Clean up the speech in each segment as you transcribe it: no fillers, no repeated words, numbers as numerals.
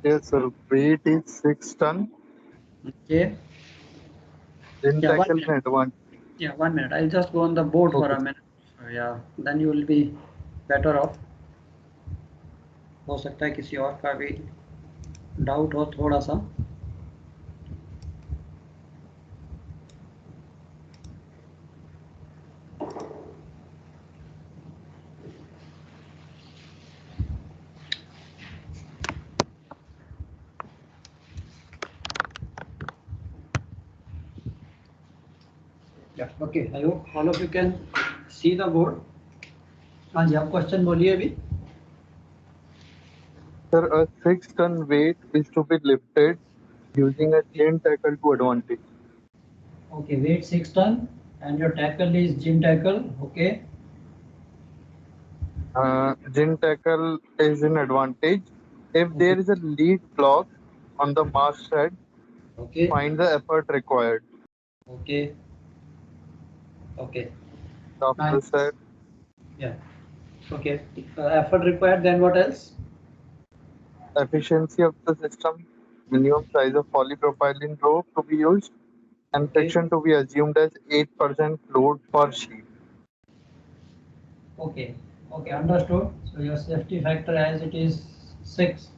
Yes, sir. Weight is 6 ton. Okay. Then Yeah, tackle and advantage. yeah, 1 minute. I'll just go on the board for Okay. a minute. So, yeah, then you will be better off. हो सकता है किसी और का भी doubt हो थोड़ा सा. Yeah, okay. I hope all of you can see the board. हाँ जी, आप क्वेश्चन बोलिए अभी. Sir, a 6 ton weight is to be lifted using a chain tackle to advantage. Okay, weight 6 ton and your tackle is gym tackle. Okay. Gin tackle is in advantage. If Okay. there is a lead block on the masthead, Okay. find the effort required. Okay. Okay. After Nice. that, Yeah. Okay. Effort required. Then what else? efficiency of the system, minimum size of polypropylene rope to be used, and Okay. friction to be assumed as 8% load per sheet. Okay. Okay. Understood. So your safety factor as it is 6.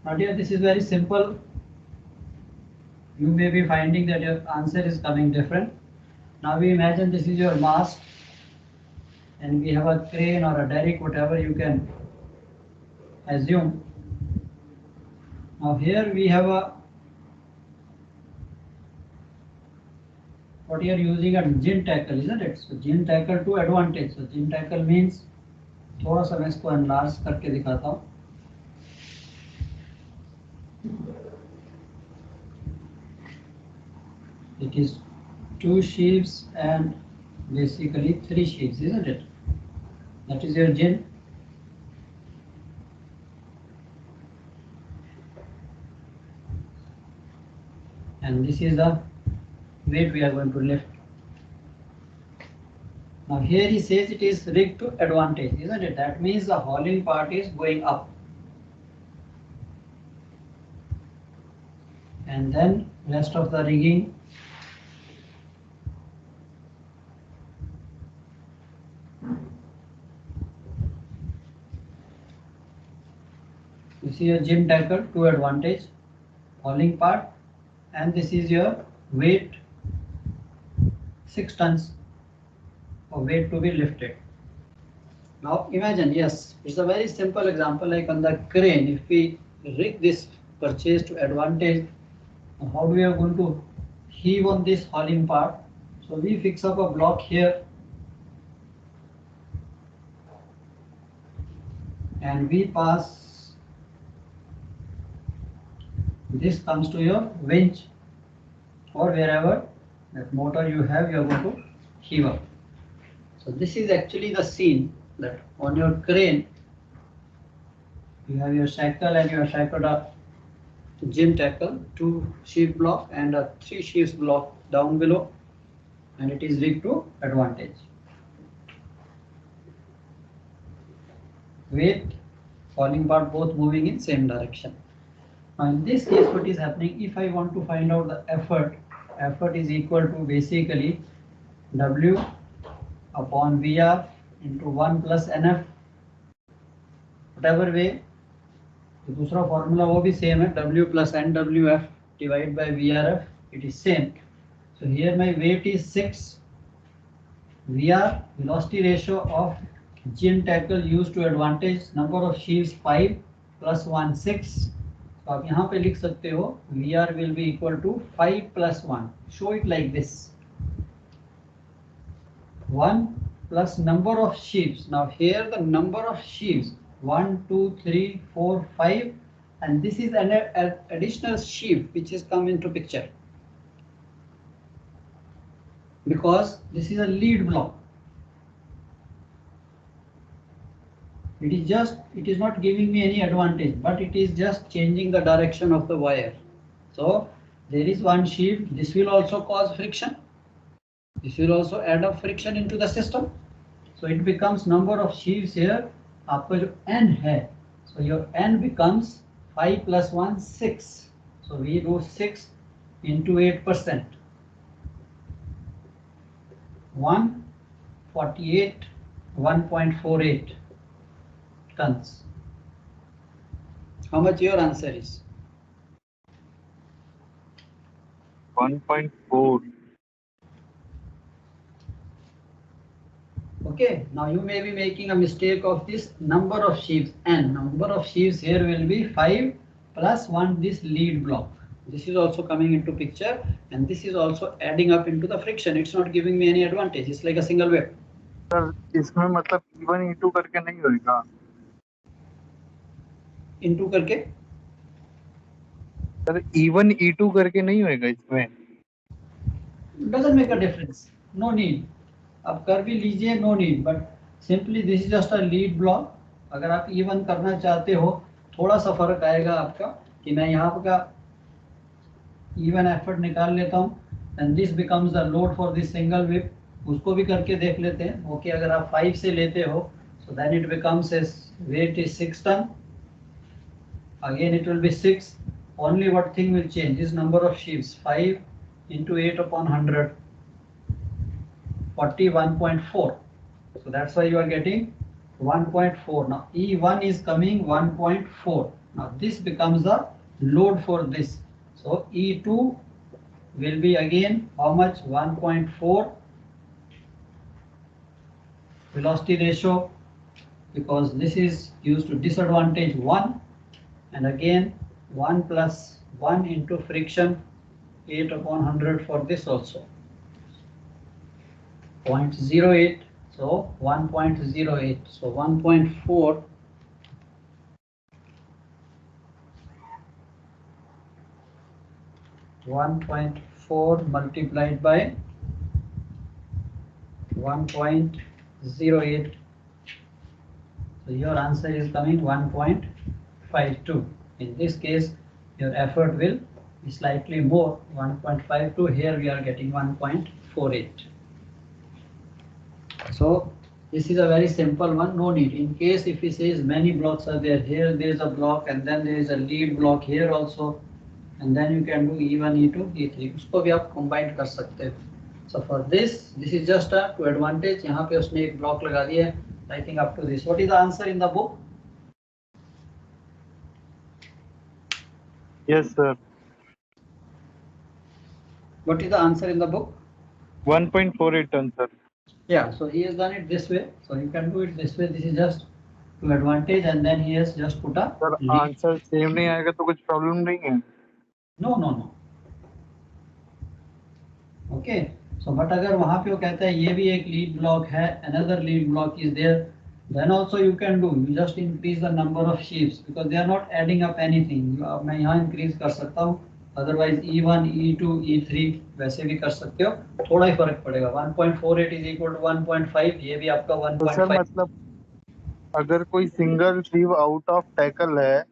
Now dear, this is very simple. You may be finding that your answer is coming different. Now we imagine this is your mast and we have a crane or a derrick, whatever you can assume. Now here we have a, what you are using a gin tackle, isn't it? So gin tackle to advantage. So gin tackle means, थोड़ा सा मैं इसको enlarge करके दिखाता हूँ. It is 2 sheaves and basically 3 sheaves, isn't it? That is your gin. And this is the weight we are going to lift. Now here he says it is rigged to advantage, isn't it? That means the hauling part is going up. And then rest of the rigging you see your gym tackle to advantage, hauling part, and this is your weight 6 tons of weight to be lifted. Now imagine, yes, it's a very simple example like on the crane. If we rig this purchase to advantage, how we are going to heave on this hauling part? So we fix up a block here and we pass, this comes to your winch or wherever that motor you have, you are going to heave up. So this is actually the scene that on your crane you have your shackle and your shackled up gym tackle, 2 sheave block and a 3 sheaves block down below, and it is rigged to advantage. Weight, falling part both moving in same direction. Now in this case what is happening, if I want to find out the effort, effort is equal to basically W upon VR into 1 plus NF, whatever way. तो दूसरा formula वो भी same है, W plus NWF divided by VRF, it is same. So here my weight is 6, VR velocity ratio of gym tackle used to advantage, number of sheaves 5 plus 1 6. तो आप यहाँ पे लिख सकते हो VR will be equal to 5 plus 1. Show it like this. 1 plus number of sheaves. Now here the number of sheaves 1, 2, 3, 4, 5, and this is an additional sheave which has come into picture because this is a lead block. It is not giving me any advantage, but it is just changing the direction of the wire. So there is one sheave. This will also cause friction. This will also add up friction into the system. So it becomes number of sheaves here. आपका जो n है, so your n becomes 5 plus 1, 6. So we do 6 into 8%. 148, 1.48 tons. How much your answer is? 1.4. Okay, now you may be making a mistake of this number of sheaves. N number of sheaves here will be 5 plus 1 this lead block. This is also coming into picture, and this is also adding up into the friction. It's not giving me any advantage. It's like a single web. Sir इसमें मतलब E1 E2 करके नहीं होएगा? Into करके? Sir E1 E2 करके नहीं होएगा इसमें? Doesn't make a difference. No need. आप कर भी लीजिए, no need. But simply this is just a lead block. अगर आप E1 करना चाहते हो, थोड़ा सा फर्क आएगा आपका कि मैं यहाँ का even effort निकाल लेता हूँ, and this becomes the load for this single whip. उसको भी करके देख लेते हैं. Okay, अगर आप 5 से लेते हो, so then it becomes as weight is 6 ton. Again it will be 6. Only what thing will change is number of sheaves. 5 into 8 upon 100, 41.4. So that's why you are getting 1.4. Now E1 is coming 1.4. Now this becomes the load for this. So E2 will be again how much? 1.4 velocity ratio, because this is used to disadvantage 1, and again 1 plus 1 into friction 8 upon 100 for this also. 0.08, so 1.08, so 1.4 1.4 multiplied by 1.08, so your answer is coming 1.52. In this case your effort will be slightly more, 1.52. Here we are getting 1.48. So this is a very simple one, no need. In case if he says many blocks are there, here there is a block and then there is a lead block here also, and then you can do E1, E2, E3. उसको भी आप combine कर सकते हो. So for this is just a to advantage. यहाँ पे उसने एक block लगा दिया है. I think up to this. What is the answer in the book? Yes sir. What is the answer in the book? 1.48 ton sir. Yeah, so he has done it this way. So you can do it this way. This is just to advantage, and then he has just put a sir lead. Answer same नहीं आएगा तो कुछ problem नहीं है? No, no, no. Okay. So but अगर वहाँ पे वो कहता है ये भी एक lead block है, another lead block is there, then also you can do. You just increase the number of sheaves because they are not adding up anything. मैं यहाँ increase कर सकता हूँ. Otherwise E1, E2, E3 वैसे भी कर सकते हो. थोड़ा ही फर्क पड़ेगा. 1.48 is equal to 1.5. ये भी आपका 1.5. तो सर मतलब अगर कोई single Shiv out of tackle है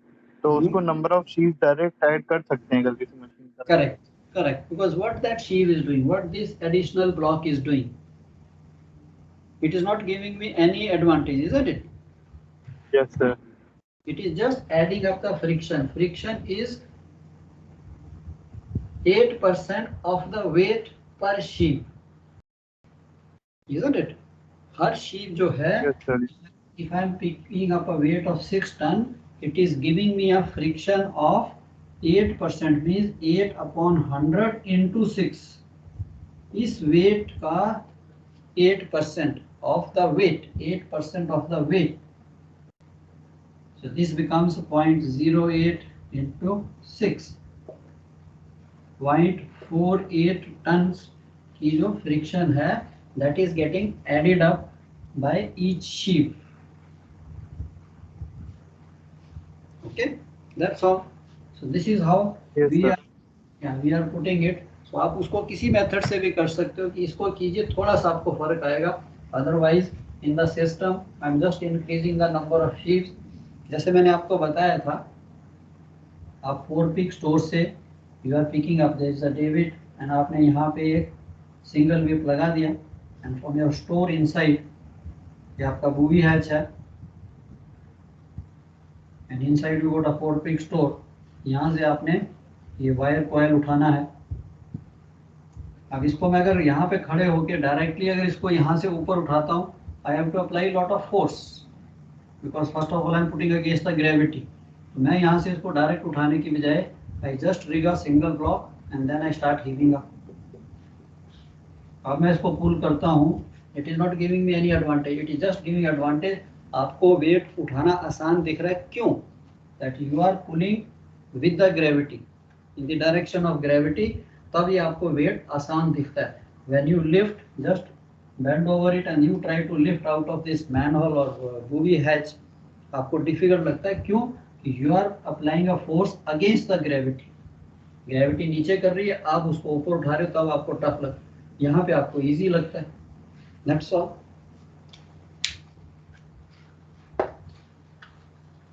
तो उसको number of Shiv direct add कर सकते हैं गलती से मशीन पर? Correct, correct. Because what that sheave is doing, what this additional block is doing, it is not giving me any advantage, isn't it? Yes sir. It is just adding up the friction. Friction is 8% of the weight per sheave, isn't it? Her sheave जो है, Yes sir. if I am picking up a weight of 6 ton, it is giving me a friction of 8%, means 8 upon 100 into 6. इस weight का 8% of the weight, 8% of the weight. So this becomes 0.08 into 6. 0.48 tons की जो friction है, that is getting added up by each sheave. Okay, that's all. So this is how Yes, we sir. we are putting it. So आप उसको किसी method से भी कर सकते हो कि इसको कीजिए, थोड़ा सा आपको फर्क आएगा. Otherwise in the system I am just increasing the number of sheaves. जैसे मैंने आपको बताया था, आप 4 पिक स्टोर से you are picking up there is a davit and आपने यहाँ पे एक सिंगल विप लगा दिया and from your store inside ये आपका मूवी हैच है, and inside you got a 4 pick store. यहाँ से आपने ये वायर कॉइल उठाना है। अब इसको मैं अगर यहाँ पे खड़े होके डायरेक्टली अगर इसको यहाँ से ऊपर उठाता हूँ, I have to apply lot of force, because first of all I am putting against the gravity. तो मैं यहाँ से इसको डायरेक्ट उठाने की बजाय I just rig a single block and then I start heaving up. अब मैं इसको पुल करता हूँ, it is not giving me any advantage, it is just giving advantage. आपको वेट उठाना आसान दिख रहा है, क्यों? That you are pulling with the gravity, in the direction of gravity, तब ये आपको वेट आसान दिखता है। When you lift, just bend over it and you try to lift out of this manhole or booby hatch, आपको difficult लगता है, क्यों? You are applying a force against the gravity. Gravity नीचे कर रही है, आप उसको ऊपर उठा रहे हो, तब आपको टफ लगता है। यहाँ पे आपको इजी लगता है। That's all.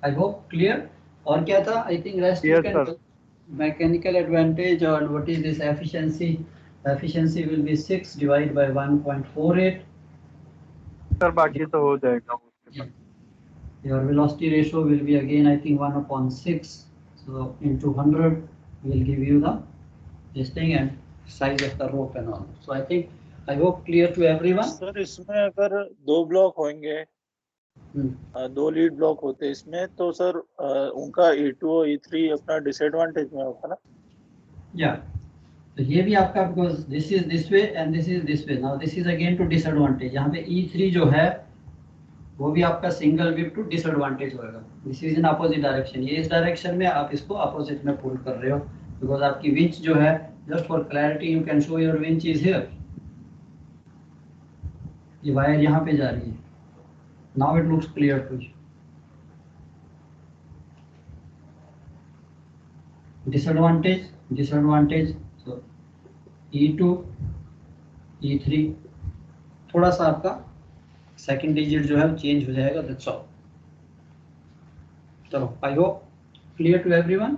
I hope clear. और क्या था? I think rest you can. Mechanical advantage और what is this efficiency? Efficiency will be 6 divide by 1.48। Sir बाकी तो हो जाएगा उसके बाद। Your velocity ratio will be again I think 1/6, so into 100 will give you the this thing and size of the rope and all. So I think I hope clear to everyone. Sir इसमें अगर 2 block होंगे, 2 lead block होते हैं इसमें, तो sir उनका E2 और E3 अपना डिसएडवांटेज में होगा ना? Yeah. तो ये भी आपका, because this is this way and this is this way. Now this is again to disadvantage. यहाँ पे E3 जो है वो भी आपका सिंगल विप टू डिसएडवांटेज होगा। This is in opposite direction, ये इस डायरेक्शन में, आप इसको अपोजिट में पुल कर रहे हो, बिकॉज आपकी विंच जो है, just for clarity you can show your winch is here. ये वायर यहाँ पे जा रही है। Now it looks clear to you. Disadvantage, disadvantage, so E2 E3 थोड़ा सा आपका सेकंड डिजिट जो है चेंज हो जाएगा, दैट्स ऑल। चलो, I hope clear to everyone.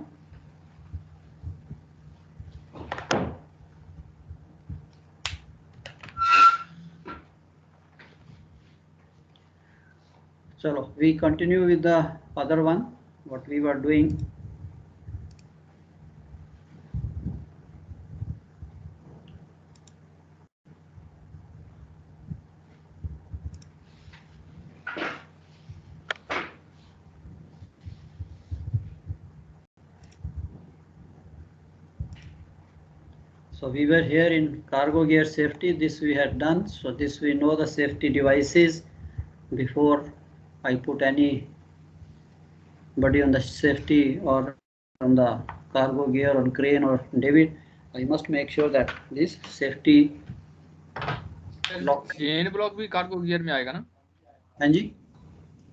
चलो, we continue with the other one what we were doing. So we were here in cargo gear safety. This we had done. So this we know the safety devices. Before I put anybody on the safety or on the cargo gear on crane or David, I must make sure that this safety lock. Chain block भी cargo gear में आएगा ना? हाँ जी,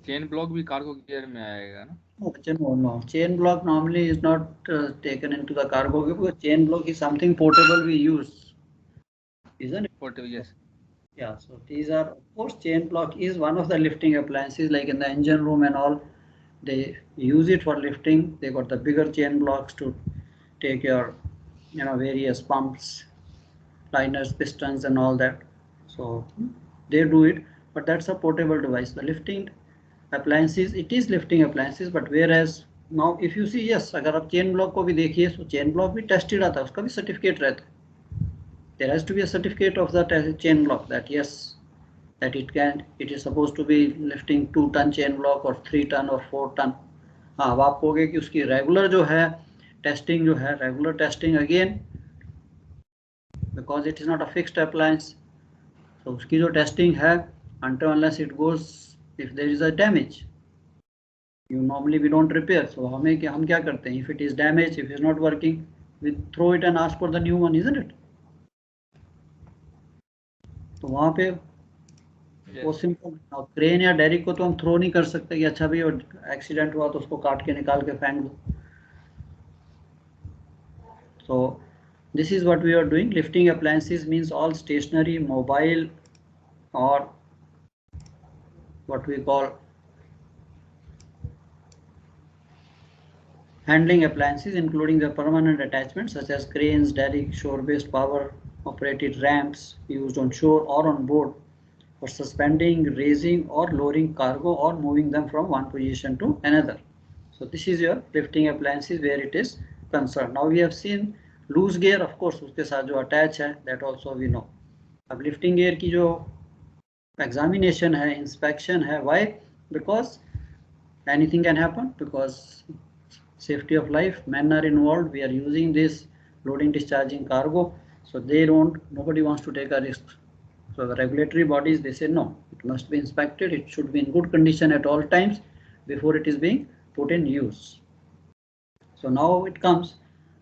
chain block भी cargo gear में आएगा ना? No. Chain block normally is not taken into the cargo gear, because chain block is something portable we use, isn't it? Portable, yes. Yeah, so these are, of course, chain block is one of the lifting appliances, like in the engine room and all, they use it for lifting. They got the bigger chain blocks to take your, various pumps, liners, pistons and all that. So they do it, but that's a portable device. The lifting appliances, it is lifting appliances, but whereas now if you see, yes, अगर आप chain block को भी देखिए, so chain block भी tested आता है, उसका भी certificate रहता है. There has to be a certificate of the chain block that yes, that it is supposed to be lifting 2-ton chain block or 3-ton or 4-ton. हाँ, अब आप कहोगे कि उसकी regular जो है testing जो है, regular testing again, because it is not a fixed appliance, so उसकी जो testing है, until unless it goes, if there is a damage, normally we don't repair. So हम क्या करते हैं? If it is damaged, if it is not working, we throw it and ask for the new one, isn't it? तो वहाँ पे वो simple, crane या Derek को तो हम थ्रो नहीं कर सकते कि अच्छा भाई एक्सीडेंट हुआ तो उसको काट के निकाल के फेंक दो. So this is what we are doing. Lifting appliances means all stationary, mobile, or what we call handling appliances, including the permanent attachments such as cranes, derrick, shore-based power operated ramps used on shore or on board for suspending, raising or lowering cargo or moving them from one position to another. So this is your lifting appliances where it is concerned. Now we have seen loose gear, of course उसके साथ जो attach है, that also we know. अब lifting gear की जो examination है, inspection है, why? Because anything can happen, because safety of life, men are involved, we are using this loading discharging cargo, so nobody wants to take a risk. So the regulatory bodies, they say no, it must be inspected, it should be in good condition at all times before it is being put in use. So now it comes,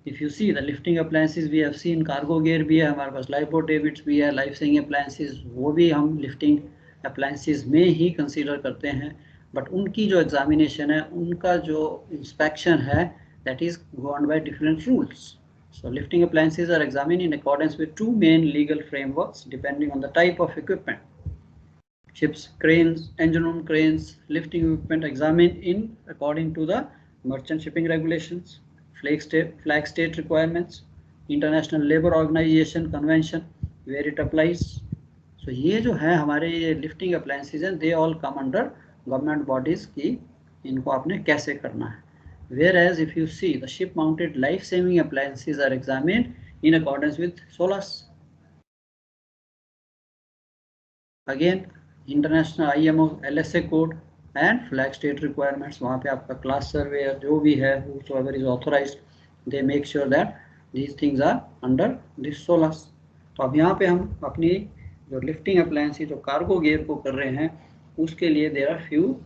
if you see the lifting appliances we have seen, cargo gear भी है हमारे पास, life boat davits भी है, life saving appliances वो भी हम lifting appliances में ही consider करते हैं, but उनकी जो examination है, उनका जो inspection है, that is governed by different rules. So lifting appliances are examined in accordance with two main legal frameworks depending on the type of equipment. Ships, cranes, engine room cranes, lifting equipment examined in according to the merchant shipping regulations, flag state requirements, International Labour Organization convention where it applies. So ये जो है हमारे ये lifting appliances हैं, they all come under government bodies की इनको आपने कैसे करना है. Whereas if you see the ship mounted life saving appliances are examined in accordance with SOLAS. Again international IMO LSA code and flag state requirements, वहाँ पे आपका class surveyor जो भी है, whosoever is authorized, they make sure that these things are under this SOLAS. तो अब यहाँ पे हम अपनी जो lifting appliance जो cargo gear को कर रहे हैं, उसके लिए there are few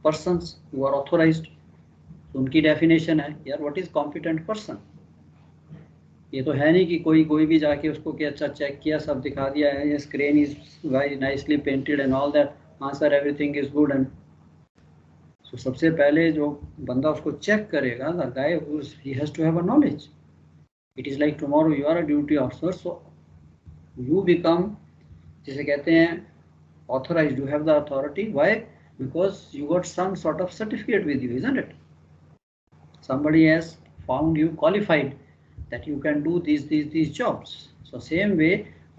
persons who are authorized. तो उनकी डेफिनेशन है यार, व्हाट इज कॉम्पिटेंट पर्सन. ये तो है नहीं कि कोई भी जाके उसको कि अच्छा चेक किया, सब दिखा दिया है, ये screen is very nicely painted and all that, हाँ sir everything is good. And so सबसे पहले जो बंदा उसको चेक करेगा, the guy he has to have a knowledge. It is like tomorrow you are a duty officer, so you become, जिसे कहते हैं authorised, you have the authority. Why? Because you got some sort of certificate with you, isn't it? Somebody has found you qualified that you can do these jobs. So same way,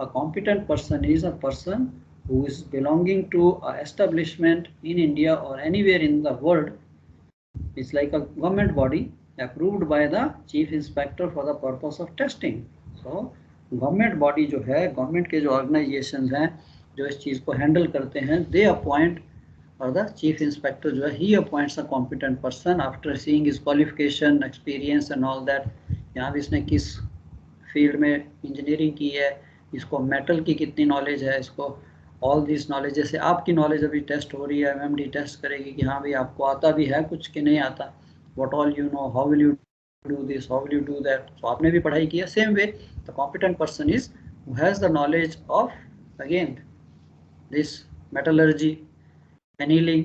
a competent person is a person who is belonging to an establishment in India or anywhere in the world. It's like a government body approved by the chief inspector for the purpose of testing. So government body जो है, government के जो organizations हैं जो इस चीज़ को handle करते हैं, they appoint, or the chief inspector जो है, he appoints a competent person after seeing his qualification, experience and all that. यहाँ भी इसने किस फील्ड में इंजीनियरिंग की है, इसको मेटल की कितनी नॉलेज है, इसको ऑल दिस नॉलेज. जैसे आपकी नॉलेज अभी टेस्ट हो रही है, MMD टेस्ट करेगी कि हाँ भाई आपको आता भी है कुछ कि नहीं आता, what all you know, how will you do this, how will you do that. तो आपने भी पढ़ाई की है. Same way the competent person is who has the knowledge of again this metallurgy, annealing,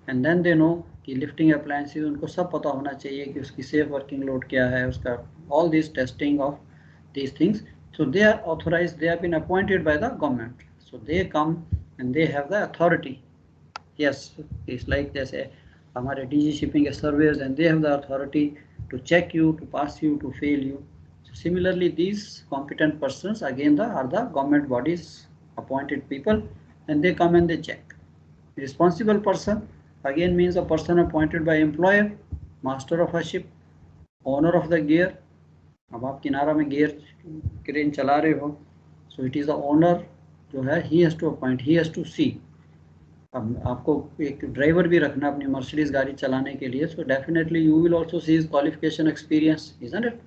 and then they know कि lifting appliances उनको सब पता होना चाहिए कि उसकी safe working load क्या है, उसका all this testing of these things. So they are authorized, they have been appointed by the government, so they come and they have the authority. Yes, it's like जैसे हमारे DG shipping के surveyors and they have the authority to check you, to pass you, to fail you. So similarly these competent persons again are the government bodies appointed people, and they come and they check. Responsible person again means a person appointed by employer, master of a ship, owner of the gear. अब आप किनारा में gear crane चला रहे हो, so it is the owner जो है, he has to appoint, he has to see. अब आपको एक ड्राइवर भी रखना अपनी मर्सिडीज गाड़ी चलाने के लिए, so definitely you will also see his qualification, experience, isn't it?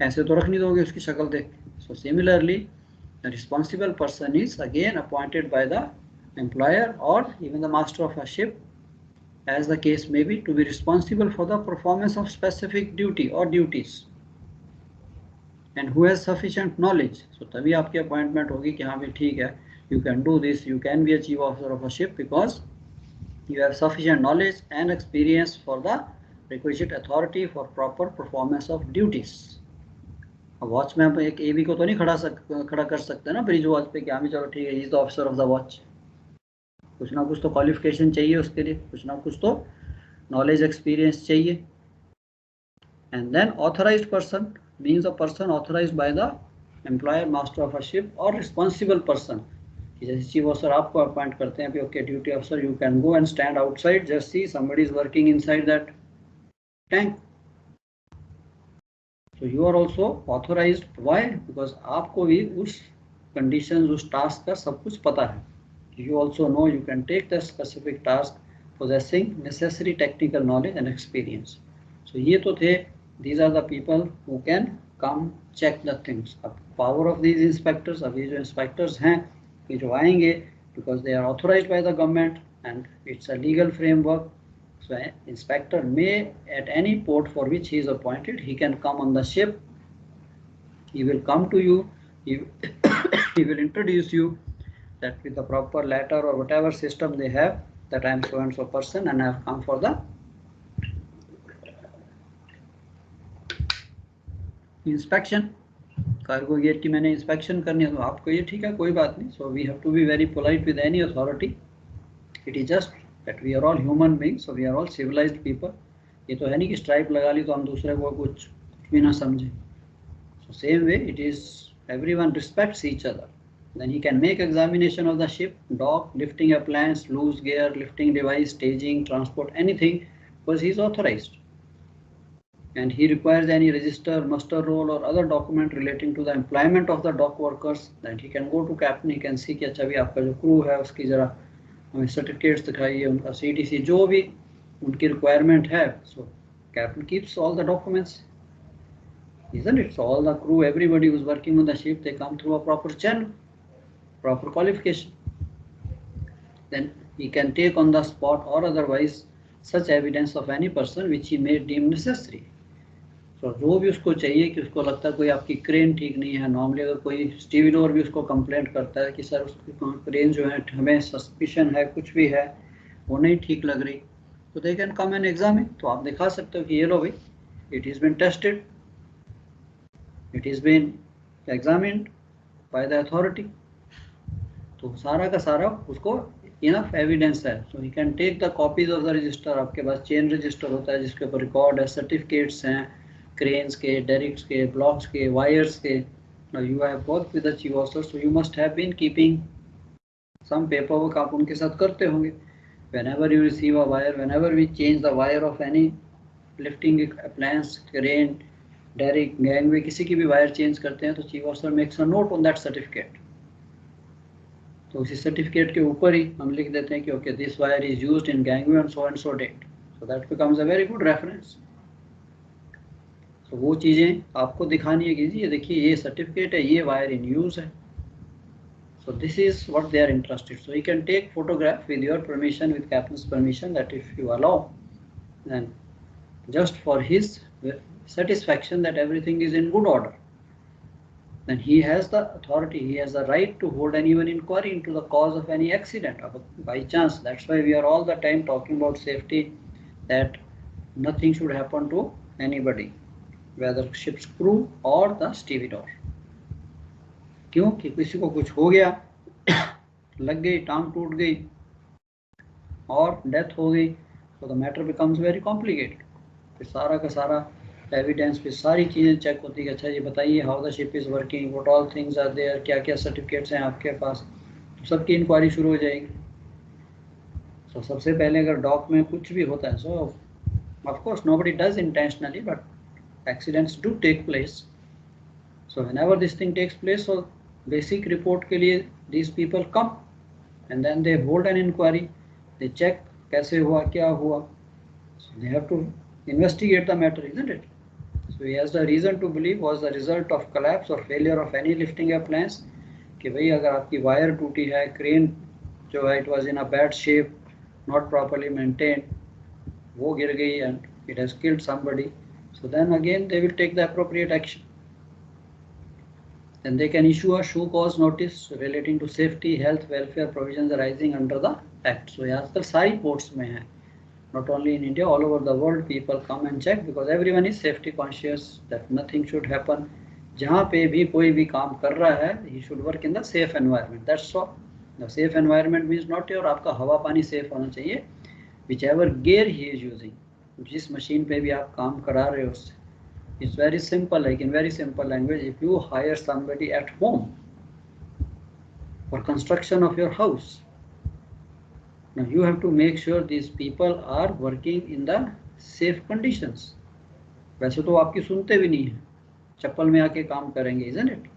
ऐसे तो रख नहीं दोगे उसकी शक्ल देख. So similarly the responsible person is again appointed by the employer or even the master of a ship, as the case may be, to be responsible for the performance of specific duty or duties, and who has sufficient knowledge. So तभी आपकी appointment होगी कि हाँ भाई ठीक है, you can do this, you can be a chief officer of a ship because you have sufficient knowledge and experience for the requisite authority for proper performance of duties. अब watch में आप एक AB को तो नहीं खड़ा कर सकते ना ब्रिज वॉच पे कि हाँ भी चलो ठीक है, he is the officer of the watch. कुछ ना कुछ तो क्वालिफिकेशन चाहिए उसके लिए, कुछ ना कुछ तो नॉलेज एक्सपीरियंस चाहिए. And then authorised person means a person authorised by the employer, master of a ship, और रिस्पॉन्सिबल पर्सन कि जैसे चीफ ऑफिसर आपको अपॉइंट करते हैं, okay duty officer you can go and stand outside, just see somebody is working inside that tank. So you are also authorized. Why? Because आपको भी उस conditions, उस task का सब कुछ पता है. You also know you can take the specific task possessing necessary technical knowledge and experience. So ये तो थे, these are the people who can come check the things. अब power of these inspectors, अब ये जो inspectors हैं, ये जो आएंगे, because they are authorized by the government and it's a legal framework. So inspector may at any port for which he is appointed, he can come on the ship. He will come to you. He will introduce you that with the proper letter or whatever system they have, that I am so and so person and I have come for the inspection. Cargo gate की मैंने inspection करनी है, तो आपको ये ठीक है, कोई बात नहीं. So we have to be very polite with any authority. It is just that we are all human beings, so we are all civilised people. ये तो है नहीं कि स्ट्राइप लगा ली तो हम दूसरे को कुछ भी ना समझे. So same way it is everyone respects each other. Then he can make examination of the ship, dock, lifting appliance, loose gear, lifting device, staging, transport, anything, because he is authorized. And he requires any register, muster roll or other document relating to the employment of the dock workers. Then he can go to captain, he can see कि अच्छा भी आपका जो crew है उसकी जरा हमें certificates दिखाइए, उनका CTC जो भी उनकी requirement है. So captain keeps all the documents, isn't it? So all the crew, everybody who's working on the ship, they come through a proper channel, proper qualification. Then he can take on the spot or otherwise such evidence of any person which he may deem necessary. So जो भी उसको चाहिए कि उसको लगता है कोई आपकी क्रेन ठीक नहीं है. नॉर्मली अगर कोई स्टीविडोर भी उसको कंप्लेंट करता है कि सर उसकी क्रेन जो है हमें सस्पिशन है, कुछ भी है, वो नहीं ठीक लग रही, तो they can come and examine. तो आप दिखा सकते हो कि ये लो भाई, it is been tested, it is been examined by the authority. तो सारा का सारा उसको इनफ एविडेंस है. So he can take the copies of the register. आपके पास चेन रजिस्टर होता है जिसके ऊपर रिकॉर्ड है, सर्टिफिकेट्स हैं क्रेन्स के, डेरिक्स के, ब्लॉक्स के, वायर्स के. You have worked with the chief officer, so you must have been keeping some paper work. आप उनके साथ करते होंगे. Whenever you receive a wire, whenever we change the wire of any lifting appliance, crane, derrick, gangway, किसी की भी wire change करते हैं तो chief officer makes a note on that certificate. तो उसी सर्टिफिकेट के ऊपर ही हम लिख देते हैं कि okay this wire is used in gangway on so and so date. So that becomes a very good reference. तो वो चीज़ें आपको दिखानी है कि जी ये देखिए ये सर्टिफिकेट है, ये वायर इन यूज है. So this is what they are interested. So you can take photograph with your permission, with captain's permission, that if you allow, and just for his satisfaction that everything is in good order. Then he has the authority, he has the right to hold anyone inquiry into the cause of any accident by chance. That's why we are all the time talking about safety, that nothing should happen to anybody, whether ship's crew or the stevedore. क्योंकि किसी को कुछ हो गया, लग गई, टांग टूट गई और डेथ हो गई, तो the matter becomes very complicated. फिर सारा का सारा एविडेंस पे सारी चीज़ें चेक होती है. अच्छा ये बताइए how the ship is working, what all things are there, क्या क्या सर्टिफिकेट्स हैं आपके पास, तो सबकी इंक्वायरी शुरू हो जाएगी. तो सबसे पहले अगर डॉक में कुछ भी होता है, so of course nobody does intentionally, but accidents do take place. So whenever this thing takes place, so basic report के लिए these people come and then they hold an inquiry, they check कैसे हुआ, क्या हुआ. So they have to investigate the matter, isn't it? So he has the reason to believe was the result of collapse or failure of any lifting appliance. कि भाई अगर आपकी wire टूटी है, क्रेन जो है it was in a bad shape, not properly maintained, वो गिर गई and it has killed somebody, so then again they will take the appropriate action. Then they can issue a show cause notice relating to safety, health, welfare provisions arising under the act. So ये आजकल सारी ports में है. Not only in India, all over the world people come and check because everyone is safety conscious that nothing should happen. जहाँ पे भी कोई भी काम कर रहा है, he should work in the safe environment. That's all. The safe environment means not your आपका हवा पानी safe होना चाहिए. Whichever gear he is using, जिस मशीन पे भी आप काम करा रहे हो उससे. It's very simple, like in very simple language, if you hire somebody at home for construction of your house, now you have to make sure these people are working in the safe conditions. वैसे तो आपकी सुनते भी नहीं है, चप्पल में आके काम करेंगे, इजंट इट।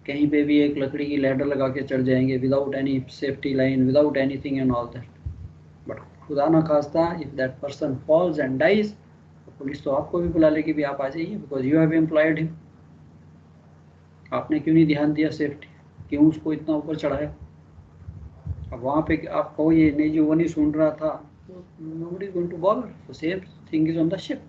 कहीं पे भी एक लकड़ी की लैडर लगा के चढ़ जाएंगे without any safety line, without anything and all that. But खुदा ना खास्ता if that person falls and dies, तो पुलिस तो आपको भी बुला लेगी भी आप आ जाइए, because you have employed him. आपने क्यों नहीं ध्यान दिया सेफ्टी, क्यों उसको इतना ऊपर चढ़ाया। अब वहाँ पे आप कहो ये नहीं जी वो नहीं सुन रहा था, तो nobody is going to bother. So same thing is on the ship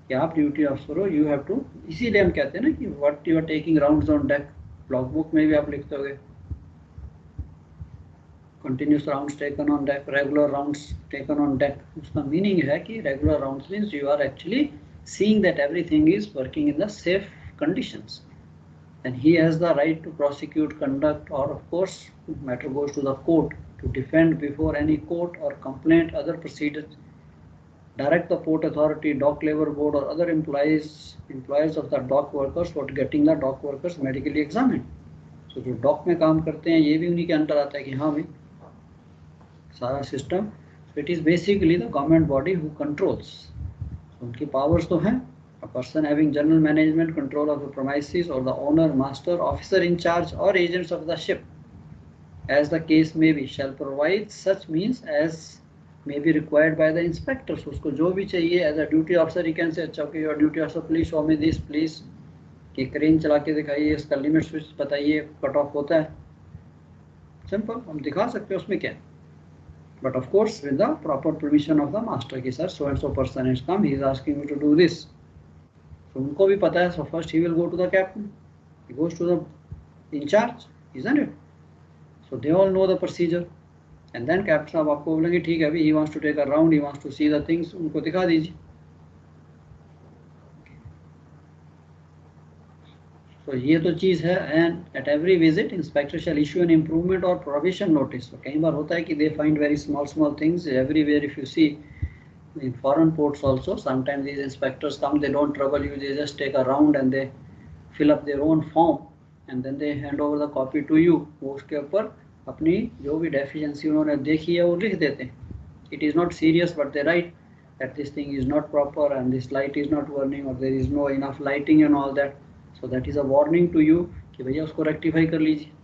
कि आप ड्यूटी ऑफिसर हो, यू हैव टू, इसीलिए हम कहते हैं ना कि what you are taking rounds on deck. Log book में भी आप लिखते होगे continuous rounds taken on deck, regular rounds taken on deck. उसका मीनिंग है कि regular rounds means you are actually seeing that everything is working in the safe conditions, then he has the right to prosecute conduct, or of course matter goes to the court to defend before any court or complaint, other procedures, direct the port authority, dock labor board or other employees of the dock workers for getting the dock workers medically examined. So जो dock में काम करते हैं ये भी उन्हीं के अंदर आता है कि हाँ भाई सारा system. So it is basically the government body who controls. So उनकी powers तो हैं। A person having general management control of the premises, or the owner, master, officer in charge, or agents of the ship, as the case may be, shall provide such means as may be required by the inspectors. उसको जो भी चाहिए as a duty officer he can say, अच्छा okay your duty officer please show me this please, कि crane चला के दिखाइए, इसका लिमिट स्विच बताइए, कट ऑफ होता है, सिंपल हम दिखा सकते हैं, उसमें क्या। But of course with the proper permission of the master कि sir so and so person has come, he is asking you to do this. So उनको भी पता है, so first he will go to the captain, he goes to the in charge, isn't it? So they all know the procedure, and then captain साहब आपको बोलेंगे ठीक है अभी he wants to take a round, he wants to see the things, उनको दिखा दीजिए। तो ये तो चीज़ है। and at every visit inspector shall issue an improvement or provision notice. तो कई बार होता है कि they find very small things everywhere. If you see in foreign ports also, sometimes these inspectors come, they don't trouble you, they just take a round and they fill up their own form and then they hand over the copy to you. वो उसके ऊपर अपनी जो भी deficiency उन्होंने देखी है वो लिख देते हैं। It is not serious but they write that this thing is not proper and this light is not burning or there is no enough lighting and all that. So that is a warning to you कि भैया उसको rectify कर लीजिए।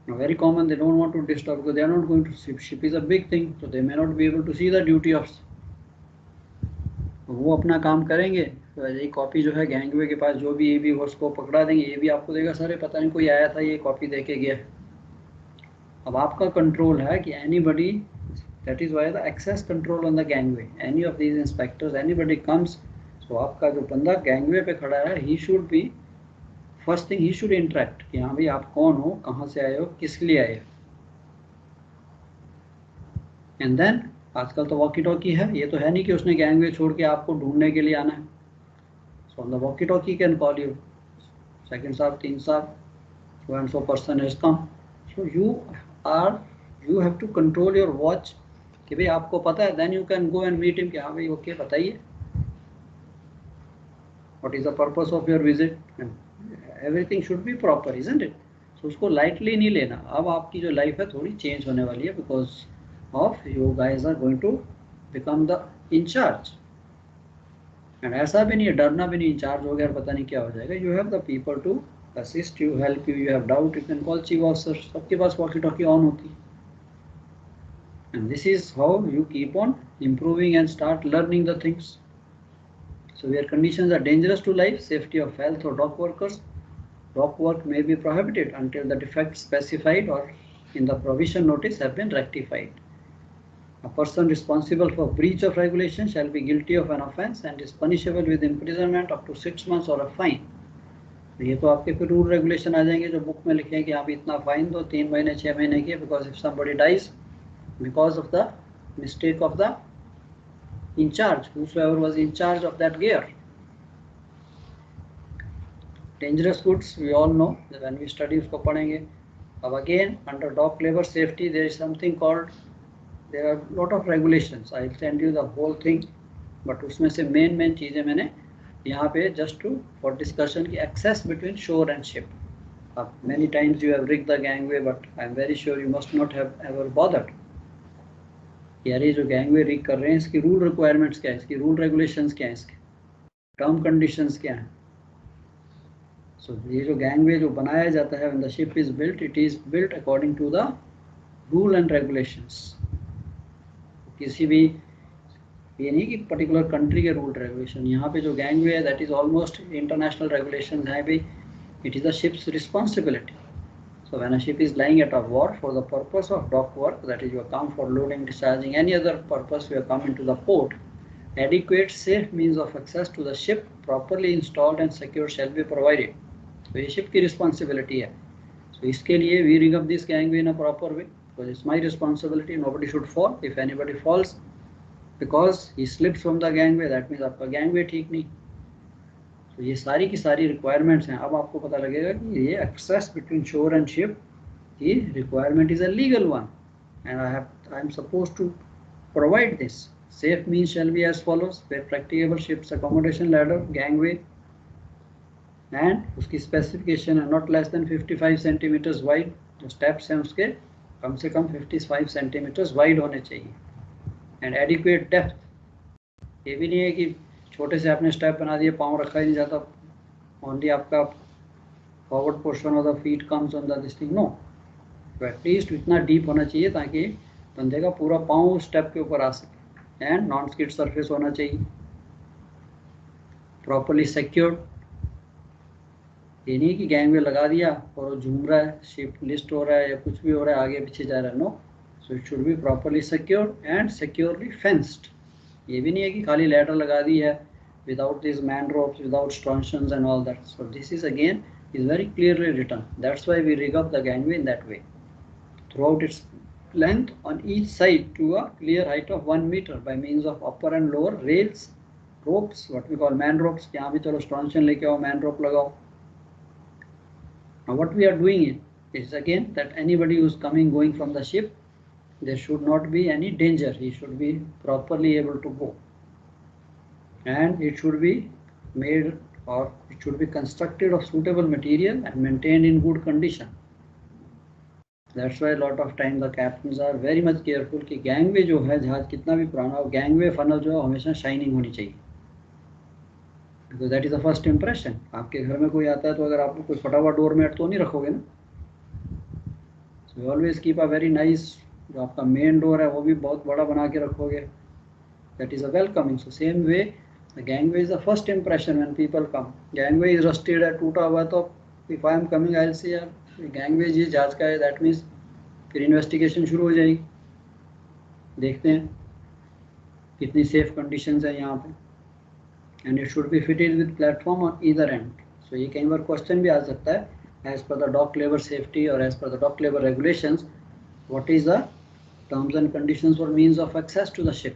Now, very common, they don't want to disturb because they are not going to ship. Ship is a big thing, so they may not be able to see the duty of. वो अपना काम करेंगे, तो यही copy जो है gangway के पास जो भी ये भी उसको पकड़ा देंगे, ये भी आपको देगा सर पता नहीं कोई आया था ये कॉपी दे के गया। अब आपका कंट्रोल है कि anybody, that is why the access control on the gangway, any of these inspectors anybody comes, तो आपका जो बंदा गैंगवे पे खड़ा है he should be first thing, he should interact कि हाँ भाई आप कौन हो, कहाँ से आए हो, किस लिए आए हो। एंड देन आजकल तो वॉकी टॉकी है, ये तो है नहीं कि उसने गैंगवे छोड़ के आपको ढूंढने के लिए आना है। So on the walkie talkie can call you, second साहब, तीन साहब, so and so person has come. So you have to control your watch कि भाई आपको पता है, then you can go and meet him कि हाँ भाई ओके बताइए what is the purpose of your visit, everything should be proper, isn't it. So उसको लाइटली नहीं लेना। अब आपकी जो लाइफ है थोड़ी चेंज होने वाली है because of you guys are going to become the in-charge. And ऐसा भी नहीं है, डरना भी नहीं, इंचार्ज हो गया पता नहीं क्या हो जाएगा। You have the people to assist you, help you, you have doubt, you can call chief officer, सबके पास वॉकी टॉकी ऑन होती है। And this is how you keep on improving and start learning the things. So where conditions are dangerous to life, safety of health or dock workers, dock work may be prohibited until the defects specified or in the provision notice have been rectified. A person responsible for breach of regulation shall be guilty of an offence and is punishable with imprisonment up to 6 months or a fine. ये तो आपके फिर rule regulation आ जाएंगे जो book में लिखे हैं कि आप इतना फाइन दो, 3 महीने 6 महीने की, because if somebody dies because of the mistake of the in charge, whosoever was in charge of that gear. Dangerous goods, we all know that when we study उसको पढ़ेंगे। अब again under dock labor safety there is something called, there are lot of regulations, I will send you the whole thing, but उसमें से main चीज़ें मैंने यहाँ पे just to for discussion की access between shore and ship. Many times you have rigged the gangway, but I am very sure you must not have ever bothered. यार ये जो गैंगवे रिग कर रहे हैं इसकी रूल रिक्वायरमेंट्स क्या है, इसकी रूल रेगुलेशंस क्या है, इसके टर्म कंडीशंस क्या है। सो ये जो गैंगवे जो बनाया जाता है, when the ship is built, it is built according to the rule and regulations। किसी भी ये नहीं कि पर्टिकुलर कंट्री के रूल रेगुलेशन, यहाँ पे जो गैंगवे है that is almost international regulation है भी। It is the ships responsibility. So when a ship is lying at a wharf for the purpose of dock work, that is you come for loading, discharging, any other purpose you come into the port, adequate safe means of access to the ship properly installed and secured shall be provided। तो ये ship की responsibility है। So इसके लिए we rig up this gangway in a proper way because it's my responsibility, nobody should fall। If anybody falls because he slips from the gangway, that means आपका gangway ठीक नहीं। तो ये सारी की सारी रिक्वायरमेंट्स हैं। अब आपको पता लगेगा कि ये access between shore and ship की requirement is a legal one and I am suppose to provide this. Safe means shall be as follows, where practicable ship's accommodation ladder gangway and उसकी specification है not less than 55 centimetres wide. जो steps हैं उसके कम से कम 55 centimetres wide होने चाहिए and adequate depth. ये भी नहीं है कि छोटे से आपने स्टेप बना दिए, पाँव रखा ही नहीं जाता, ओनली आपका forward portion of the feet comes on the this thing, no. तो एटलीस्ट इतना डीप होना चाहिए ताकि बंदे का पूरा पाँव स्टेप के ऊपर आ सके एंड नॉन स्किड सरफेस होना चाहिए, प्रॉपरली सिक्योर्ड। ये नहीं कि गैंगवे लगा दिया और वो झूम रहा है, शिप लिस्ट हो रहा है या कुछ भी हो रहा है, आगे पीछे जा रहा है, no. So it should be properly secured and securely fenced. ये भी नहीं है कि खाली लैडर लगा दी है without these man ropes, without stanchions and all that। So this is again is very clearly written, that's why we rig up the gangway in that way throughout its length on each side to a clear height of 1 meter by means of upper and lower rails, ropes, what we call man ropes। यहाँ भी चलो stanchion लेके आओ, man rope लगाओ। Now what we are doing is again that anybody who is coming going from the ship, there should not be any danger, he should be properly able to go and it should be made or it should be constructed of suitable material and maintained in good condition। That's why a lot of time the captains are very much careful कि gangway जो है जहाज कितना भी पुराना हो, gangway funnel जो है हमेशा शाइनिंग होनी चाहिए because that is the first impression। आपके घर में कोई आता है तो अगर आपको कोई फटा हुआ डोरमेट तो नहीं रखोगे ना। So always keep a very nice, जो आपका मेन डोर है वो भी बहुत बड़ा बना के रखोगे, that is a welcoming. So same way the gangway is the first impression when people come. Gangway is rusted है, टूटा हुआ है, तो if I am coming I will say यार गैंगवे जी जहाज का है, दैट मीन्स फिर इन्वेस्टिगेशन शुरू हो जाएगी, देखते हैं कितनी सेफ कंडीशंस है यहाँ पे and it should be fitted with platform on either end. So ये कई बार क्वेश्चन भी आ सकता है as per the dock labour safety और as per the dock labour regulations, what is the terms and conditions for means of access to the ship।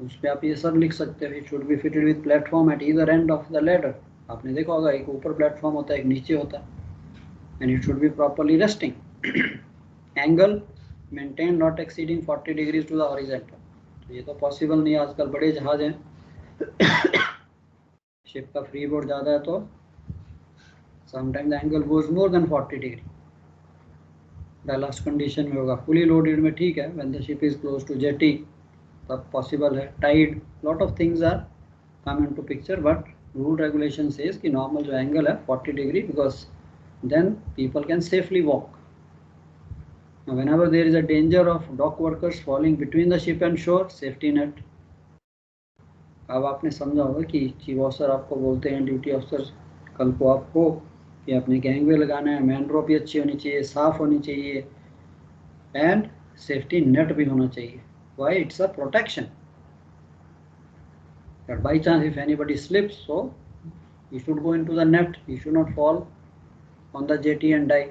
उस पर आप ये सब लिख सकते हो। it should be fitted with platform at either end of the ladder। आपने देखा होगा एक ऊपर प्लेटफॉर्म होता है, एक नीचे होता है and it should be properly resting। angle maintained not exceeding 40 degrees to the horizontal। तो ये तो पॉसिबल नहीं है, आजकल बड़े जहाज हैं, शिप का फ्री बोर्ड ज़्यादा है तो sometime the angle goes more than 40 degree. Ballast condition में होगा, फुली लोडेड में ठीक है, when the ship is close to jetty तब पॉसिबल है, tide, lot of things are come into picture, but rule regulation says कि normal जो angle है 40 degree because then people can safely walk. whenever there is a danger of dock workers falling between the ship and shore, safety net। अब आपने समझा होगा कि chief officer आपको बोलते हैं, ड्यूटी ऑफिसर कल को आपको कि आपने गैंगवे लगाना है, मैन रोप भी अच्छी होनी चाहिए, साफ होनी चाहिए एंड सेफ्टी नेट भी होना चाहिए। Why? It's a protection that by chance if anybody slips, so he should go into the net, he should not fall on the jetty and die।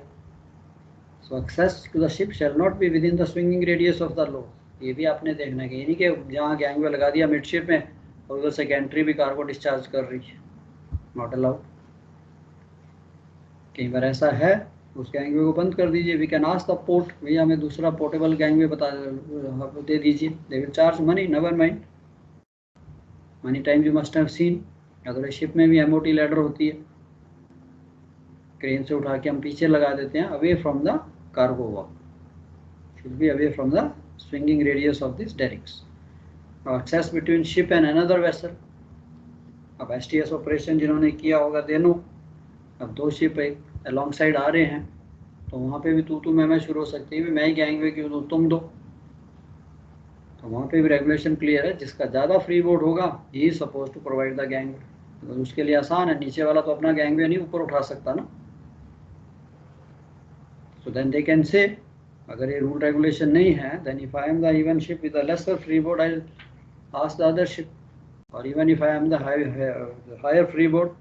so access to the ship shall not be within the swinging radius of the load। ये भी आपने देखना है, ये नहीं कि जहाँ gangway लगा दिया मिडशिप में और उधर से गैंट्री भी कार्गो डिस्चार्ज कर रही है, नॉट अलाउड। कई बार ऐसा है, उस गैंगवे को बंद कर दीजिए। We can ask the port, भैया हमें दूसरा पोर्टेबल गैंगवे बता दे दीजिए, they will charge money, never mind. Money time you must have seen, अगर शिप में भी एमओटी लैडर होती है, क्रेन से उठा के हम पीछे लगा देते हैं, away from the cargo walk, should be away from the swinging radius of these derricks. Now access between ship and another vessel. अब STS ऑपरेशन जिन्होंने किया होगा देनो, अब दो शिप एक अलॉन्ग साइड आ रहे हैं तो वहाँ पे भी तू मैं शुरू हो सकती है, मैं ही गैंगवे क्यों दूँ तुम दो, तो वहाँ पे भी रेगुलेशन क्लियर है, जिसका ज़्यादा फ्री बोर्ड होगा he is suppose to provide the gangway, तो उसके लिए आसान है, नीचे वाला तो अपना गैंगवे नहीं ऊपर उठा सकता ना। So then they can say, अगर ये रूल रेगुलेशन नहीं है, then if I am the even ship with a lesser free board I ask the other ship, और even if I am the higher free board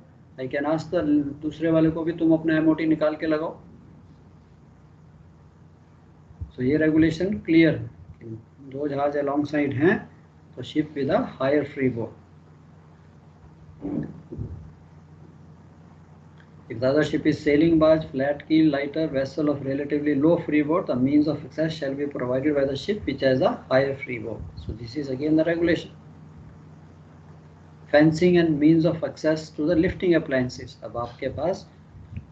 I can ask the दूसरे वाले को भी तुम अपना MOT निकाल के लगाओ। तो ये रेगुलेशन क्लियर है, दो जहाज अलॉन्ग साइड हैं तो ship with a higher free board. If the other ship is sailing barge, flat keel, lighter vessel of relatively low freeboard, the means of access shall be provided by the ship which has a higher freeboard. So this is again the regulation. Fencing and means of access to the lifting appliances. अब आपके पास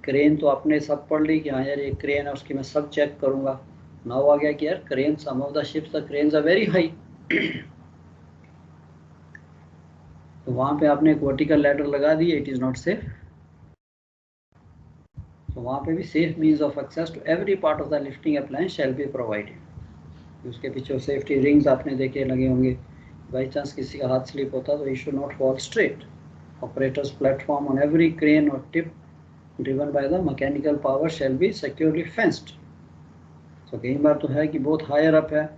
crane तो आपने सब पढ़ ली कि हाँ यार ये क्रेन है, उसकी मैं सब चेक करूँगा। नाउ आ गया कि यार crane, some of the ships the cranes are very high. तो वहाँ पे आपने एक वर्टिकल लैडर लगा दी, it is not safe. तो वहाँ पे भी safe means of access to every part of the lifting appliance shall be provided. उसके पीछे सेफ्टी रिंग्स आपने देखे लगे होंगे, बाई चांस किसी का हाथ स्लिप होता तो ही should not fall straight. Operators platform on every crane और tip driven by the mechanical power shall be securely fenced. तो कई बार तो है कि बहुत हायर अप है,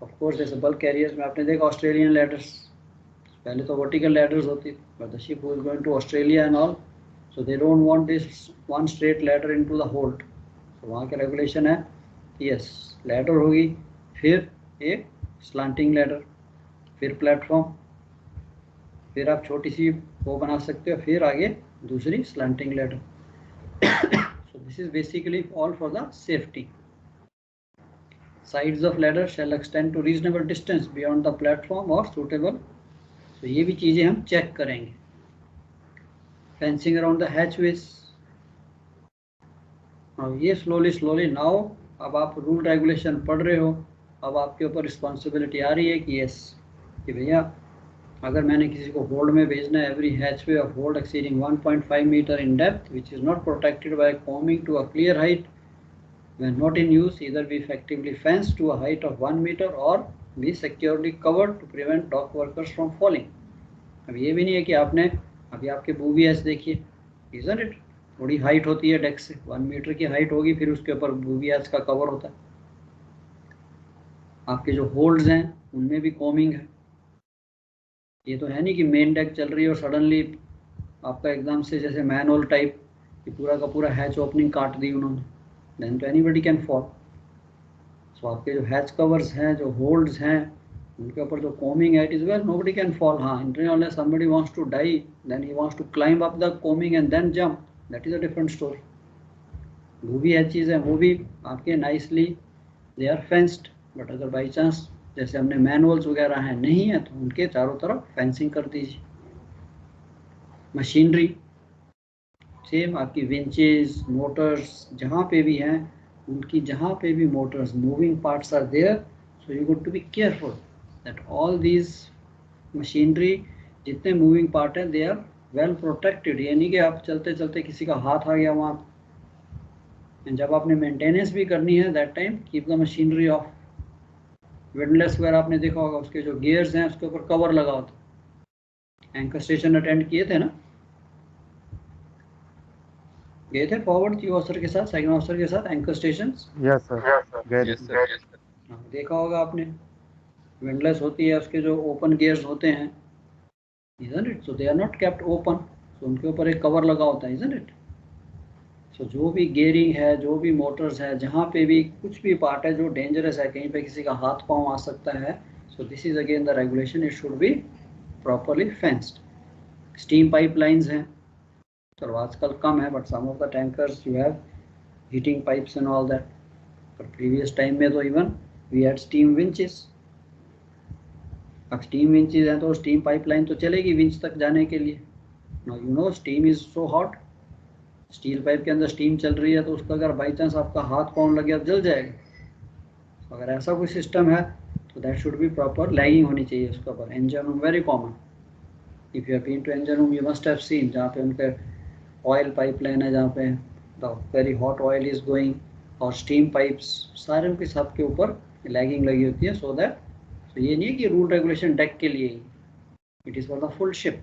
ऑफ कोर्स जैसे बल्क कैरियर्स में आपने देखा ऑस्ट्रेलियन लैडर्स, पहले तो वर्टिकल लैडर्स होती, but the ship was going to Australia and all, so they don't want this one straight ladder into the hold, so वहाँ का रेगुलेशन है कि यस लैडर होगी, फिर एक स्लांटिंग लैडर, फिर प्लेटफॉर्म, फिर आप छोटी सी वो बना सकते हो, फिर आगे दूसरी slanting ladder. so this is basically all for the safety. Sides of ladder shall extend to reasonable distance beyond the platform or suitable, so ये भी चीज़ें हम चेक करेंगे। Fencing around the hatchways. Now ये slowly now अब आप rule regulation पढ़ रहे हो, अब आपके ऊपर रिस्पॉन्सिबिलिटी आ रही है कि यस कि भैया अगर मैंने किसी को होल्ड में भेजना है, every hatchway of hold exceeding 1.5 metre in depth which is not protected by coaming to a clear height when not in use either be effectively fenced to a height of 1 meter or be securely covered to prevent dock workers from falling. अब ये भी नहीं है कि आपने अभी आपके बूवीएस देखिए, isn't it? थोड़ी हाइट होती है डेक से, 1 मीटर की हाइट होगी, फिर उसके ऊपर बूवीएस का कवर होता है। आपके जो होल्ड्स हैं उनमें भी कॉमिंग है, ये तो है नहीं कि मेन डेक चल रही है और सडनली आपका एकदम से जैसे मैनुअल टाइप कि पूरा का पूरा हैच ओपनिंग काट दी उन्होंने, देन तो एनीबडी कैन फॉल। सो आपके जो हैच कवर्स हैं, जो होल्ड्स हैं, उनके ऊपर जो कोमिंग है, it is well nobody can fall. हाँ, internal somebody wants to die, then he wants to climb up the coaming and then jump, that is a different story. वो भी है चीज़ है, वो भी आपके nicely they are fenced, but अगर बाई चांस जैसे हमने मैनुअल्स वगैरह हैं नहीं है तो उनके चारों तरफ फेंसिंग कर दीजिए। मशीनरी सेम, आपकी विंचेस, मोटर्स जहाँ पे भी हैं, उनकी जहाँ पे भी motors moving parts are there, so you got to be careful that all these machinery जितने मूविंग पार्ट हैं दे आर वेल प्रोटेक्टेड। ये नहीं कि आप चलते चलते किसी का हाथ आ गया वहाँ, जब आपने मेंटेनेंस भी करनी है that time keep the machinery of. Windless वगैरह आपने देखा होगा, उसके जो गियर्स हैं उसके ऊपर कवर लगा होता। एंकर स्टेशन अटेंड किए थे ना, गए थे फॉरवर्ड चीफ ऑफिसर के साथ, सेकंड ऑफिसर के साथ एंकर स्टेशन? यस सर, गए थे। देखा होगा आपने, विंडलेस होती है, उसके जो ओपन गियर्स होते हैं, isn't it? So they are not kept open, so उनके ऊपर एक कवर लगा होता है, isn't it? So जो भी गेयरिंग है, जो भी मोटर्स है, जहाँ पे भी कुछ भी पार्ट है जो डेंजरस है, कहीं पे किसी का हाथ पांव आ सकता है, so this is again the regulation, it should be properly fenced. Steam pipelines हैं, तो आजकल कम है, but some of the tankers you have heating pipes and all that, पर प्रीवियस टाइम में तो even we had steam winches. अब steam winches हैं तो स्टीम पाइपलाइन तो चलेगी विंच तक जाने के लिए। Now you know steam is so hot, steel pipe के अंदर स्टीम चल रही है तो उसका अगर बाई चांस आपका हाथ पाँव लग गया जल जाएगा। तो अगर ऐसा कोई सिस्टम है तो that should be proper lagging होनी चाहिए उसके ऊपर। Engine room very common, if you have been to engine room you must have seen, जहाँ पे उनके ऑयल पाइपलाइन है, जहाँ पे the very hot oil is going, और स्टीम पाइप्स सारे के सब के ऊपर लैगिंग लगी होती है। सो दैट, तो ये नहीं है कि रूल रेगुलेशन डेक के लिए ही, it is for the full ship.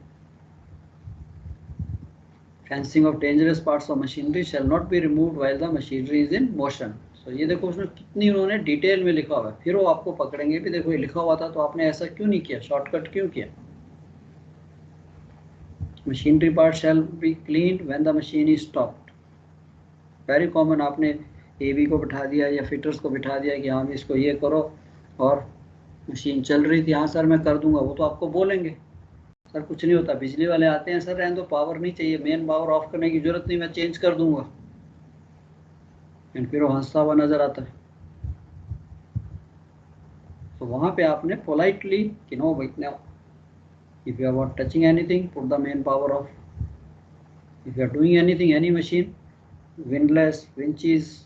Fencing of dangerous parts of machinery shall not be removed while the machinery is in motion. So ये देखो उसमें कितनी उन्होंने डिटेल में लिखा हुआ है, फिर वो आपको पकड़ेंगे भी, देखो ये लिखा हुआ था तो आपने ऐसा क्यों नहीं किया, शॉर्टकट क्यों किया। Machinery parts shall be cleaned when the machine is stopped. Very common, आपने एबी को बिठा दिया या फिटर्स को बिठा दिया कि हाँ इसको ये करो, और मशीन चल रही थी, हाँ सर मैं कर दूंगा, वो तो आपको बोलेंगे सर कुछ नहीं होता। बिजली वाले आते हैं, सर रहने दो पावर नहीं चाहिए, मेन पावर ऑफ करने की जरूरत नहीं, मैं चेंज कर दूंगा, एंड फिर वो हंसता हुआ नजर आता है। तो वहां पे आपने पोलाइटली कि नो भाई no, if you are not touching anything put the main power off, if you are doing anything any machine windlass winches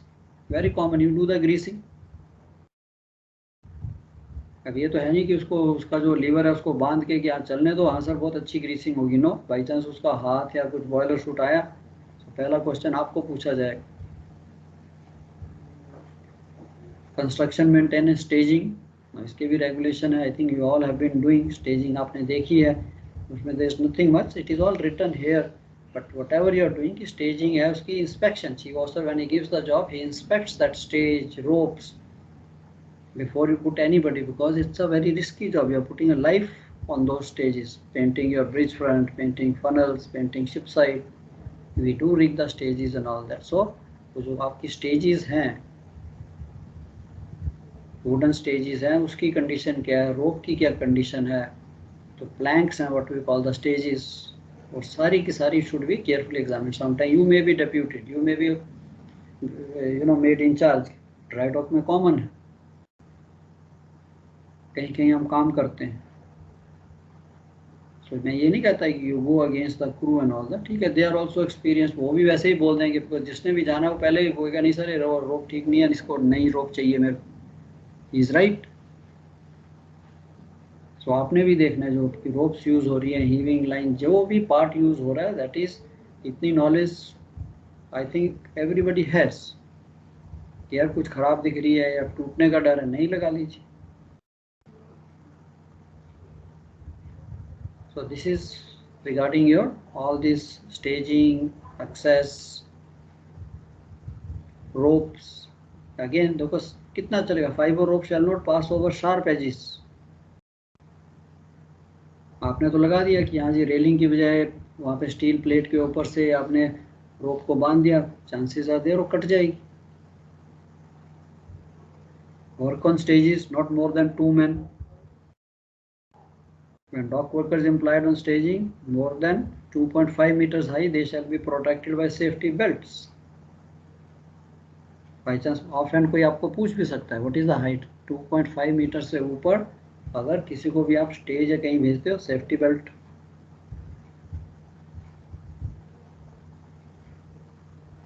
very common, you do the greasing. अब ये तो है नहीं कि उसको उसका जो लीवर है उसको बांध के कि हाँ चलने दो, हाँ सर बहुत अच्छी ग्रीसिंग होगी, नो, बाई चांस उसका हाथ या कुछ बॉयलर शूट आया तो पहला क्वेश्चन आपको पूछा जाएगा। कंस्ट्रक्शन मेंटेनेंस स्टेजिंग, इसके भी रेगुलेशन है, I think you all have been doing staging, आपने देखी है, उसमें there is nothing much, it is all written here, but whatever you are doing की स्टेजिंग है उसकी inspection, chief officer when he gives the job he inspects that stage ropes before you put anybody, because it's a very risky job, you are putting a life on those stages, painting your bridge front, painting funnels, painting ship side, we do rig the stages and all that. So तो जो आपकी stages हैं, wooden stages हैं, उसकी condition क्या है, rope की क्या condition है, तो planks हैं what we call the stages, और सारी की सारी should be carefully examined. Sometimes you may be deputed, you may be made in charge, dry dock में common है, कहीं कहीं हम काम करते हैं। So, मैं ये नहीं कहता कि you go against the crew and all that, ठीक है, दे आर आल्सो एक्सपीरियंस, वो भी वैसे ही बोल देंगे, जिसने भी जाना है वो पहले ही बोलेगा नहीं सर ये रोप ठीक नहीं है, इसको नई रोप चाहिए मेरे को, ही इज राइट। सो आपने भी देखना है जो रोप्स यूज हो रही है, हीविंग लाइन, जो भी पार्ट यूज हो रहा है, दैट इज, इतनी knowledge I think everybody has, यार कुछ खराब दिख रही है या टूटने का डर है, नहीं लगा लीजिए। So this is regarding your all this staging, access, ropes. Again देखो कितना चलेगा, fiber rope shall not pass over sharp edges. आपने तो लगा दिया कि यहाँ जी रेलिंग की बजाय वहाँ पे स्टील प्लेट के ऊपर से आपने रोप को बांध दिया, चांसेस आर देयर वो कट जाएगी। Work on stages not more than 2 men. When dock workers employed on staging more than 2.5 meters high, they shall be protected by safety belts. By chance off hand कोई आपको पूछ भी सकता है what is the height, 2.5 metre से ऊपर अगर किसी को भी आप स्टेज या कहीं भेजते हो, safety belt.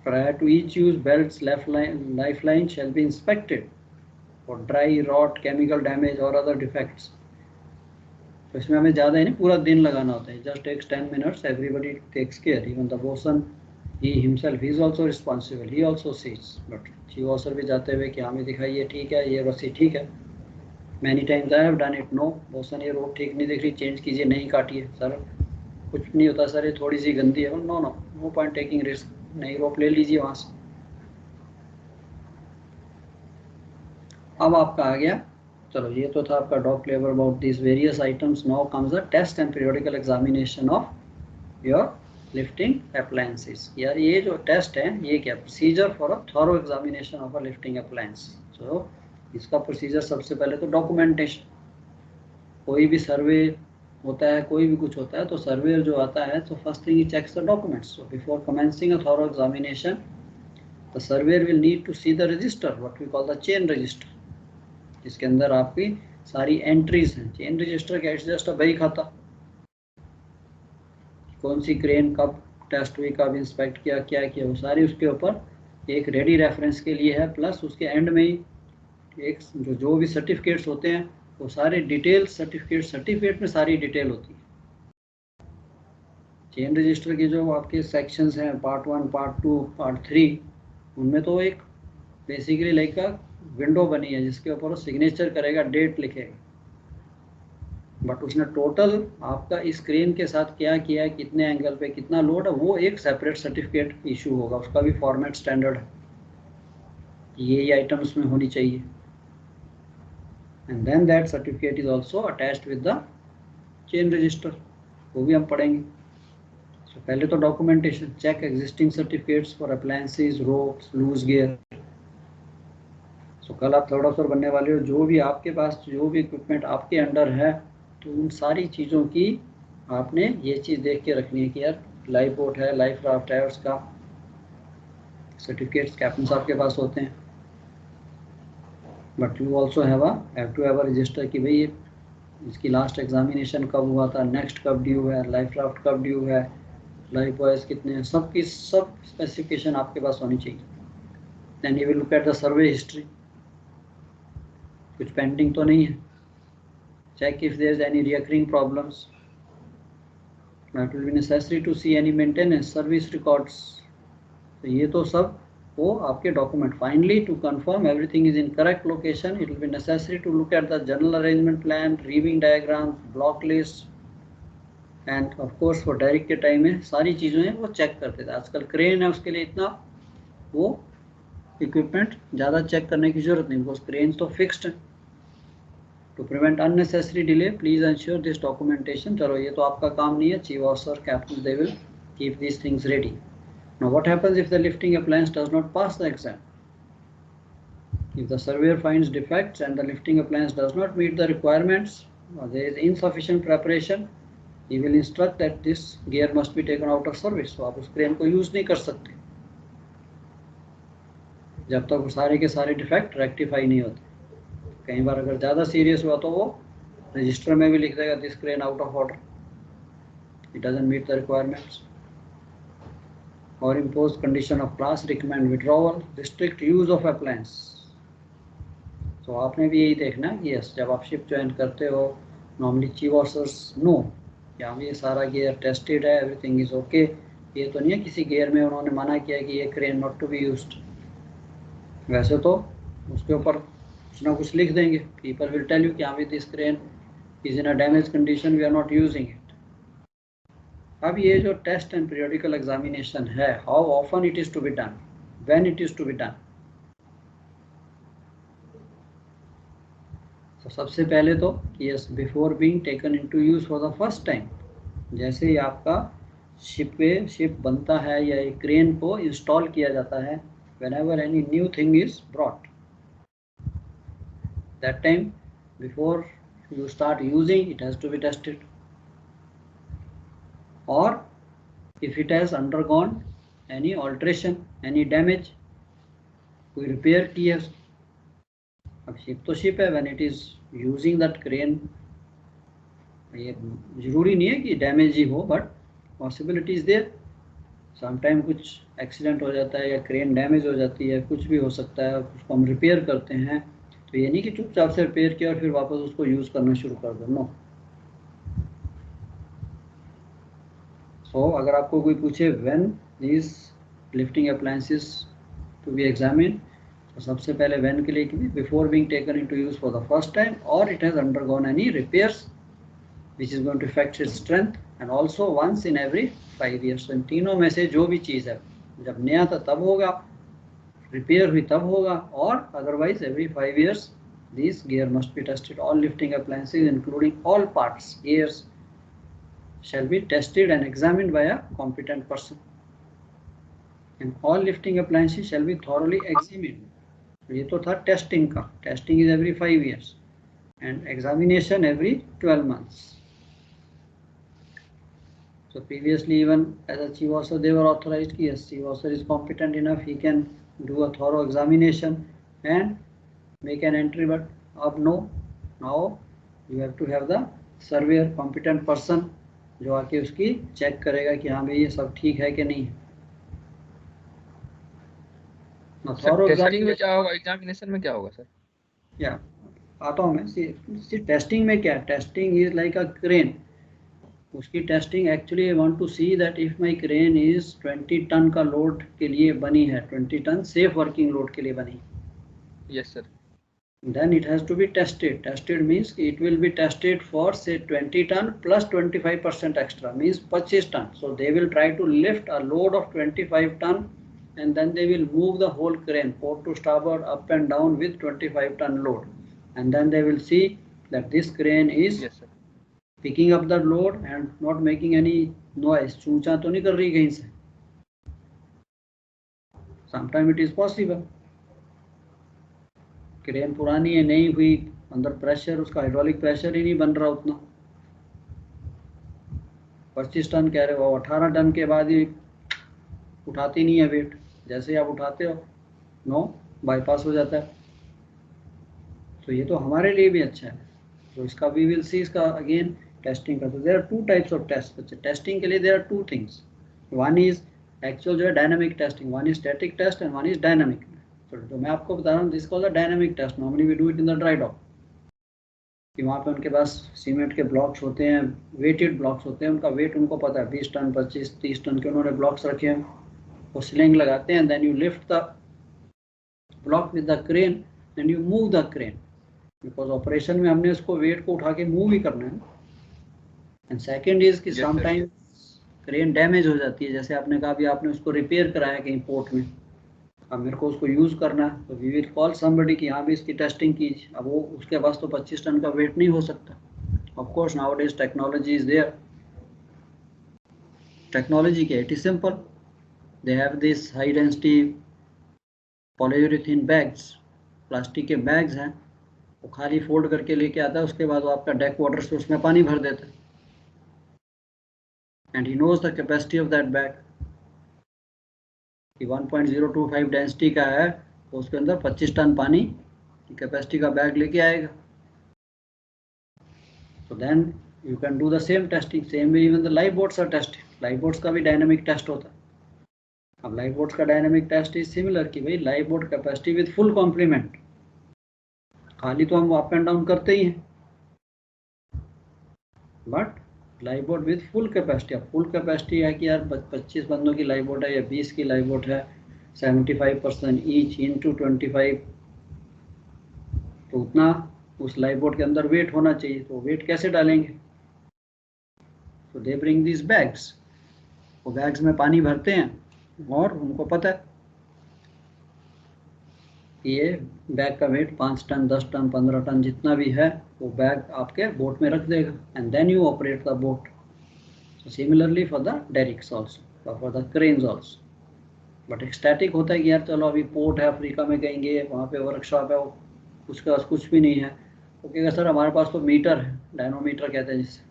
Prior to each use, belts lifeline shall be inspected for dry, rot, chemical damage or other defects. तो इसमें हमें ज़्यादा ही नहीं, पूरा दिन लगाना होता है, just takes 10 minutes, everybody takes care, even the bosun, he himself, he is also responsible, he also sees, but chief officer भी जाते हुए कि हमें दिखाइए ठीक है, ये रस्सी ठीक है, many times I have done it, no bosun ये रोप ठीक नहीं दिख रही, चेंज कीजिए, नहीं काटिए, सर कुछ नहीं होता सर ये थोड़ी सी गंदी है, no no no point taking risk, नई रोप ले लीजिए वहाँ से। अब आपका आ गया, चलो ये तो था आपका dock labour about this various items. Now comes the test and periodical examination of your lifting appliances. यार ये जो टेस्ट है ये क्या, procedure for a thorough examination of a lifting appliance. So इसका प्रोसीजर सबसे पहले तो डॉक्यूमेंटेशन, कोई भी सर्वे होता है, कोई भी कुछ होता है तो सर्वेयर जो आता है तो first thing he checks the documents. So before commencing a thorough examination the surveyor will need to see the register, what we call the chain register, जिसके अंदर आपकी सारी एंट्रीज हैं। चेन रजिस्टर का इट्स जस्ट अ बही खाता, कौन सी crane कब टेस्ट हुई, कब इंस्पेक्ट किया, क्या किया, वो सारी उसके ऊपर एक रेडी रेफरेंस के लिए है। प्लस उसके एंड में ही एक जो भी सर्टिफिकेट्स होते हैं वो सारे डिटेल सर्टिफिकेट में सारी डिटेल होती है। चेन रजिस्टर के जो आपके सेक्शंस हैं, पार्ट 1, पार्ट 2, पार्ट 3, उनमें तो एक बेसिकली लाइक का विंडो बनी है जिसके ऊपर वो सिग्नेचर करेगा, डेट लिखेगा, बट उसने टोटल आपका इस क्रेन के साथ क्या किया है, कितने एंगल पे कितना लोड है, वो एक सेपरेट सर्टिफिकेट इशू होगा। उसका भी फॉर्मेट स्टैंडर्ड है, ये आइटम उसमें होनी चाहिए। And then that certificate is also attached with the chain register, वो भी हम पढ़ेंगे। तो पहले तो documentation, check existing certificates for appliances, ropes, loose gear. So कल आप थर्ड ऑफिसर बनने वाले हो, जो भी आपके पास जो भी इक्विपमेंट आपके अंडर है, तो उन सारी चीज़ों की आपने ये चीज़ देख के रखनी है कि यार लाइफ बोट है, लाइफ राफ्ट है, उसका सर्टिफिकेट्स कैप्टन साहब के पास होते हैं। But you also have to have a register कि भाई इसकी लास्ट एग्जामिनेशन कब हुआ था, नेक्स्ट कब ड्यू है, लाइफ राफ्ट कब ड्यू है, लाइफ बॉयज़ कितने हैं, सब की सब स्पेसिफिकेशन आपके पास होनी चाहिए। Then you will look at the survey history, कुछ पेंडिंग तो नहीं है। Check if there is any recurring problems, that will be necessary to see any maintenance service records. तो ये तो सब वो आपके document. Finally to confirm everything is in correct location, it will be necessary to look at the general arrangement plan, reeving diagrams, block list, and of course for direct के time में सारी चीज़ें वो चेक करते थे। आजकल crane है, उसके लिए इतना वो इक्विपमेंट ज़्यादा चेक करने की जरूरत नहीं, बिकॉज क्रेन तो फिक्स्ड है। To prevent unnecessary delay please ensure this documentation. चलो ये तो आपका काम नहीं है, chief officer captain they will keep these things ready. Now what happens if the lifting appliance does not pass the exam? If the surveyor finds defects and the lifting appliance does not meet the requirements, or there is insufficient preparation, he will instruct that this gear must be taken out of service. So आप उस crane को use नहीं कर सकते जब तक वो सारे के सारे डिफेक्ट रेक्टिफाई नहीं होते। कई बार अगर ज़्यादा सीरियस हुआ तो वो रजिस्टर में भी लिख देगा this crane out of order, it doesn't meet the requirements, और impose condition of class, recommend withdrawal, restrict use of appliance। तो आपने भी यही देखना है कि यस, जब आप शिप ज्वाइन करते हो, नॉर्मली चीफ ऑफिसर्स नो कि हाँ ये सारा गियर टेस्टेड है, एवरीथिंग इज ओके। ये तो नहीं है किसी गियर में उन्होंने मना किया कि ये crane not to be used. वैसे तो उसके ऊपर कुछ ना कुछ लिख देंगे, पीपल विल टेल यू कि हाँ this crane is in a damage condition, we are not using it. अब ये जो टेस्ट एंड पीरियोडिकल एग्जामिनेशन है, how often it is to be done, when it is to be done. तो सबसे पहले तो yes, before being taken into use for the first time. जैसे ही आपका शिप बनता है या एक क्रेन को इंस्टॉल किया जाता है, whenever any new thing is brought, that time before you start using it has to be tested. Or if it has undergone any alteration, any damage, कोई रिपेयर की है। अब शिप तो शिप है, when it is using that crane, ये जरूरी नहीं है कि डैमेज ही हो, but possibility is there. Sometime कुछ एक्सीडेंट हो जाता है या क्रेन डैमेज हो जाती है, कुछ भी हो सकता है, उसको हम रिपेयर करते हैं। तो ये नहीं कि चुपचाप से रिपेयर किया और फिर वापस उसको यूज़ करना शुरू कर दो, नो। सो अगर आपको कोई पूछे when these lifting appliances to be examine, तो सबसे पहले व्हेन के लिए कि before being taken into use for the first time, और it has undergone any repairs which is going to affect its strength, and also once in every 5 years। इन तीनों में से जो भी चीज़ है, जब नया था तब होगा, रिपेयर हुई तब होगा, और otherwise every 5 years this gear must be tested. All lifting appliances including all parts, gears, shall be tested and examined by a competent person, and all lifting appliances shall be thoroughly examined। ये तो था testing का, testing is every 5 years and examination every 12 months। So previously even as a chief officer they were authorized कि yes, chief officer is competent enough, he can do a thorough examination and make an entry, but अब no, now you have to have the surveyor, competent person, जो आके उसकी check करेगा कि हाँ भाई ये सब ठीक है कि नहीं। टेस्टिंग में क्या होगा, एग्जामिनेशन में क्या होगा सर? या आता हूँ मैं। सी टेस्टिंग में क्या है, testing is like a crane. उसकी testing actually I want to see that if my crane is 20 ton का लोड के लिए बनी है, 20 टन सेफ वर्किंग लोड के लिए बनी, yes sir, then it has to be tested. Tested means it will be tested for say 20 ton plus 25% extra, means 25 ton. So they will try to lift a load of 25 ton and then they will move the whole crane port to starboard up and down with 25 ton load, and then they will see that this crane is yes sir, picking up the load and not making any noise. चूचा तो नहीं कर रही कहीं से. Sometimes it is possible. Crane पुरानी है, नहीं हुई, अंदर प्रेशर, उसका हाइड्रोलिक प्रेशर ही नहीं बन रहा उतना. 25 टन कह रहे हो, 18 टन के बाद ही उठाती नहीं है वेट. जैसे ही आप उठाते हो नो बाईपास हो जाता है. तो ये तो हमारे लिए भी अच्छा है. तो इसका वी विल सी इसका अगेन टेस्टिंग का. तो there are 2 types of test. अच्छा, टेस्टिंग के लिए there are 2 things. One is actual जो है dynamic testing, one is static test and one is dynamic. तो मैं आपको बता रहा हूँ this called the dynamic test. Normally we do it in the dry dock. कि वहाँ पे उनके पास सीमेंट के ब्लॉक्स होते हैं, वेटेड ब्लॉक्स होते हैं, उनका वेट उनको पता है 20 टन 25-30 टन के उन्होंने ब्लॉक्स रखे हैं. वो स्लिंग लगाते हैं, then you lift the block with the crane and you move the crane, because operation में हमने उसको वेट को उठा के मूव ही करना है. एंड सेकेंड इज कि समटाइम्स क्रेन डैमेज हो जाती है. जैसे आपने कहा भी आपने उसको रिपेयर कराया कहीं पोर्ट में, अब मेरे को उसको यूज़ करना है, तो वी विल कॉल समबडी कि यहाँ भी इसकी टेस्टिंग कीजिए. अब वो उसके पास तो 25 टन का वेट नहीं हो सकता. Of course nowadays technology is there. Technology क्या है, it is simple. They have this high density polyurethane bags, plastic के बैग्स हैं, वो खाली फोल्ड करके लेके आता है. उसके बाद वो आपका डेक वाटर से उसमें पानी भर देता है. And he knows the capacity of that bag कि 1.025 डेंसिटी का है, तो उसके अंदर 25 टन पानी की कैपेसिटी का बैग लेके आएगा. तो then you can do the same testing. Same way even the life boats are tested. Life boats का भी डायनामिक टेस्ट होता है. अब लाइफ बोट्स का डायनामिक टेस्ट इज सिमिलर कि भाई life boat capacity with full complement. खाली तो हम अप एंड डाउन करते ही हैं, but life boat with full capacity. अब फुल कैपेसिटी है कि यार 25 बंदों की लाइफ बोट है या 20 की लाइफ बोट है, 75% ईच इंटू 25, तो उतना उस लाइफ बोट के अंदर वेट होना चाहिए. तो वेट कैसे डालेंगे? तो दे ब्रिंग दिस बैग्स. वो बैग्स में पानी भरते हैं और उनको पता है कि ये बैग का वेट 5 टन 10 टन 15 टन जितना भी है वो बैग आपके बोट में रख देगा. And then you operate the boat. Similarly for the derricks also, for the cranes also. But एक स्टैटिक होता है कि यार चलो अभी पोर्ट है अफ्रीका में कहीं गए, वहाँ पे वर्कशॉप है, उसके पास कुछ भी नहीं है. वो कहेगा सर हमारे पास तो मीटर है, डायनोमीटर कहते हैं जिससे,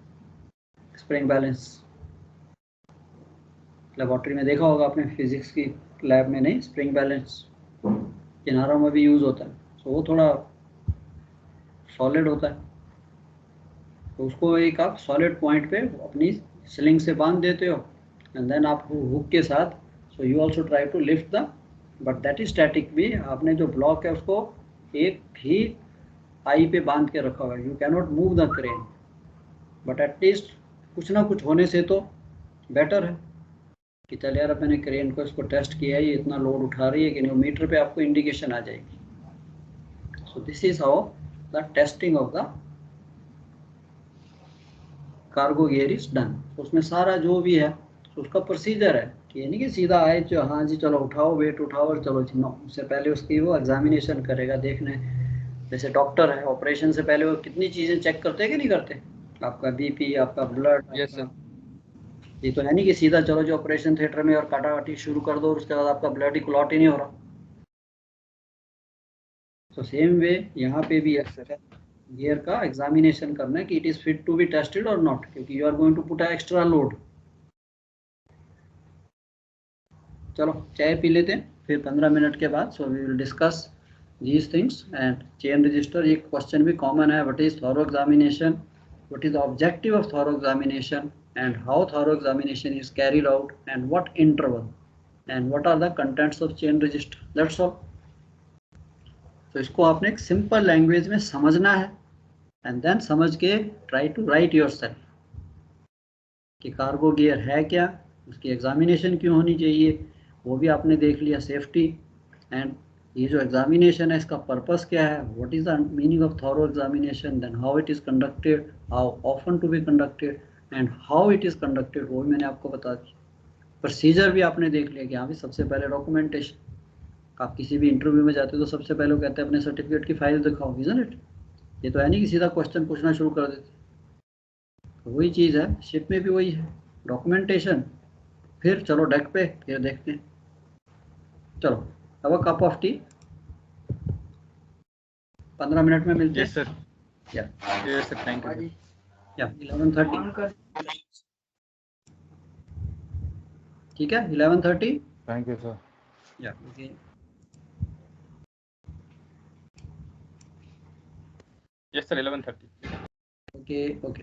स्प्रिंग बैलेंस. लेबॉर्ट्री में देखा होगा आपने, फिजिक्स की लैब में नहीं, स्प्रिंग बैलेंस किनारों में भी यूज़ होता है. तो वो थोड़ा सॉलिड होता है, तो उसको एक आप सॉलिड पॉइंट पे अपनी स्लिंग से बांध देते हो एंड देन आप हुक के साथ, so you also try to lift the, but that is static. भी आपने जो ब्लॉक है उसको एक ही आई पे बांध के रखा होगा. You can not move the crane, but at least कुछ ना कुछ होने से तो बेटर है कि चल यार अब मैंने क्रेन को इसको टेस्ट किया है, ये इतना लोड उठा रही है कि नहीं. मीटर पे आपको इंडिकेशन आ जाएगी. सो this is how the testing of the cargo gear is done. उसमें सारा जो भी है तो उसका प्रोसीजर है कि ये नहीं कि सीधा आए जो हाँ जी चलो उठाओ वेट उठाओ और चलो जी. नो, उससे पहले उसकी वो एग्जामिनेशन करेगा. देखने जैसे डॉक्टर है, ऑपरेशन से पहले वो कितनी चीज़ें चेक करते हैं कि नहीं करते. आपका बीपी, आपका ब्लड. Yes sir. ये तो है नहीं कि सीधा चलो जो ऑपरेशन थिएटर में और काटाकाटी शुरू कर दो और उसके बाद आपका ब्लड ही क्लॉट ही नहीं हो रहा. तो सेम वे यहाँ पे भी गियर का एग्जामिनेशन करना है कि it is fit to be tested और नॉट, क्योंकि you are going to put a extra load. चलो चाय पी लेते हैं फिर 15 मिनट के बाद. So we will discuss these things. And chain register, ये क्वेश्चन भी कॉमन है. What is thorough examination, what is the objective of thorough examination, and how thorough examination is carried out, and what interval, and what are the contents of chain register. That's all. तो इसको आपने एक simple language में समझना है and then समझ के try to right yourself कि कार्गो गियर है क्या, उसकी एग्जामिनेशन क्यों होनी चाहिए, वो भी आपने देख लिया, सेफ्टी। एंड ये जो एग्जामिनेशन है इसका पर्पस क्या है, what is the meaning of thorough examination, then how it is conducted, how often to be conducted and how it is conducted, वो भी मैंने आपको बता दिया। प्रोसीजर भी आपने देख लिया कि हाँ भी सबसे पहले डॉक्यूमेंटेशन, आप किसी भी इंटरव्यू में जाते हो तो सबसे पहले वो कहते हैं अपने सर्टिफिकेट की फाइल दिखाओ, इजंट इट। ये तो है नहीं कि सीधा क्वेश्चन पूछना शुरू कर देते। तो वही चीज़ है, शिप में भी वही है, डॉक्यूमेंटेशन, फिर चलो डेक पे, फिर देखते हैं। चलो अब a cup of tea, 15 minute में मिलते हैं। Yes sir, yes sir, thank you. Yeah 11:30 ठीक है, 11:30। Thank you sir. Yeah okay, yes sir, 11:30। Okay okay.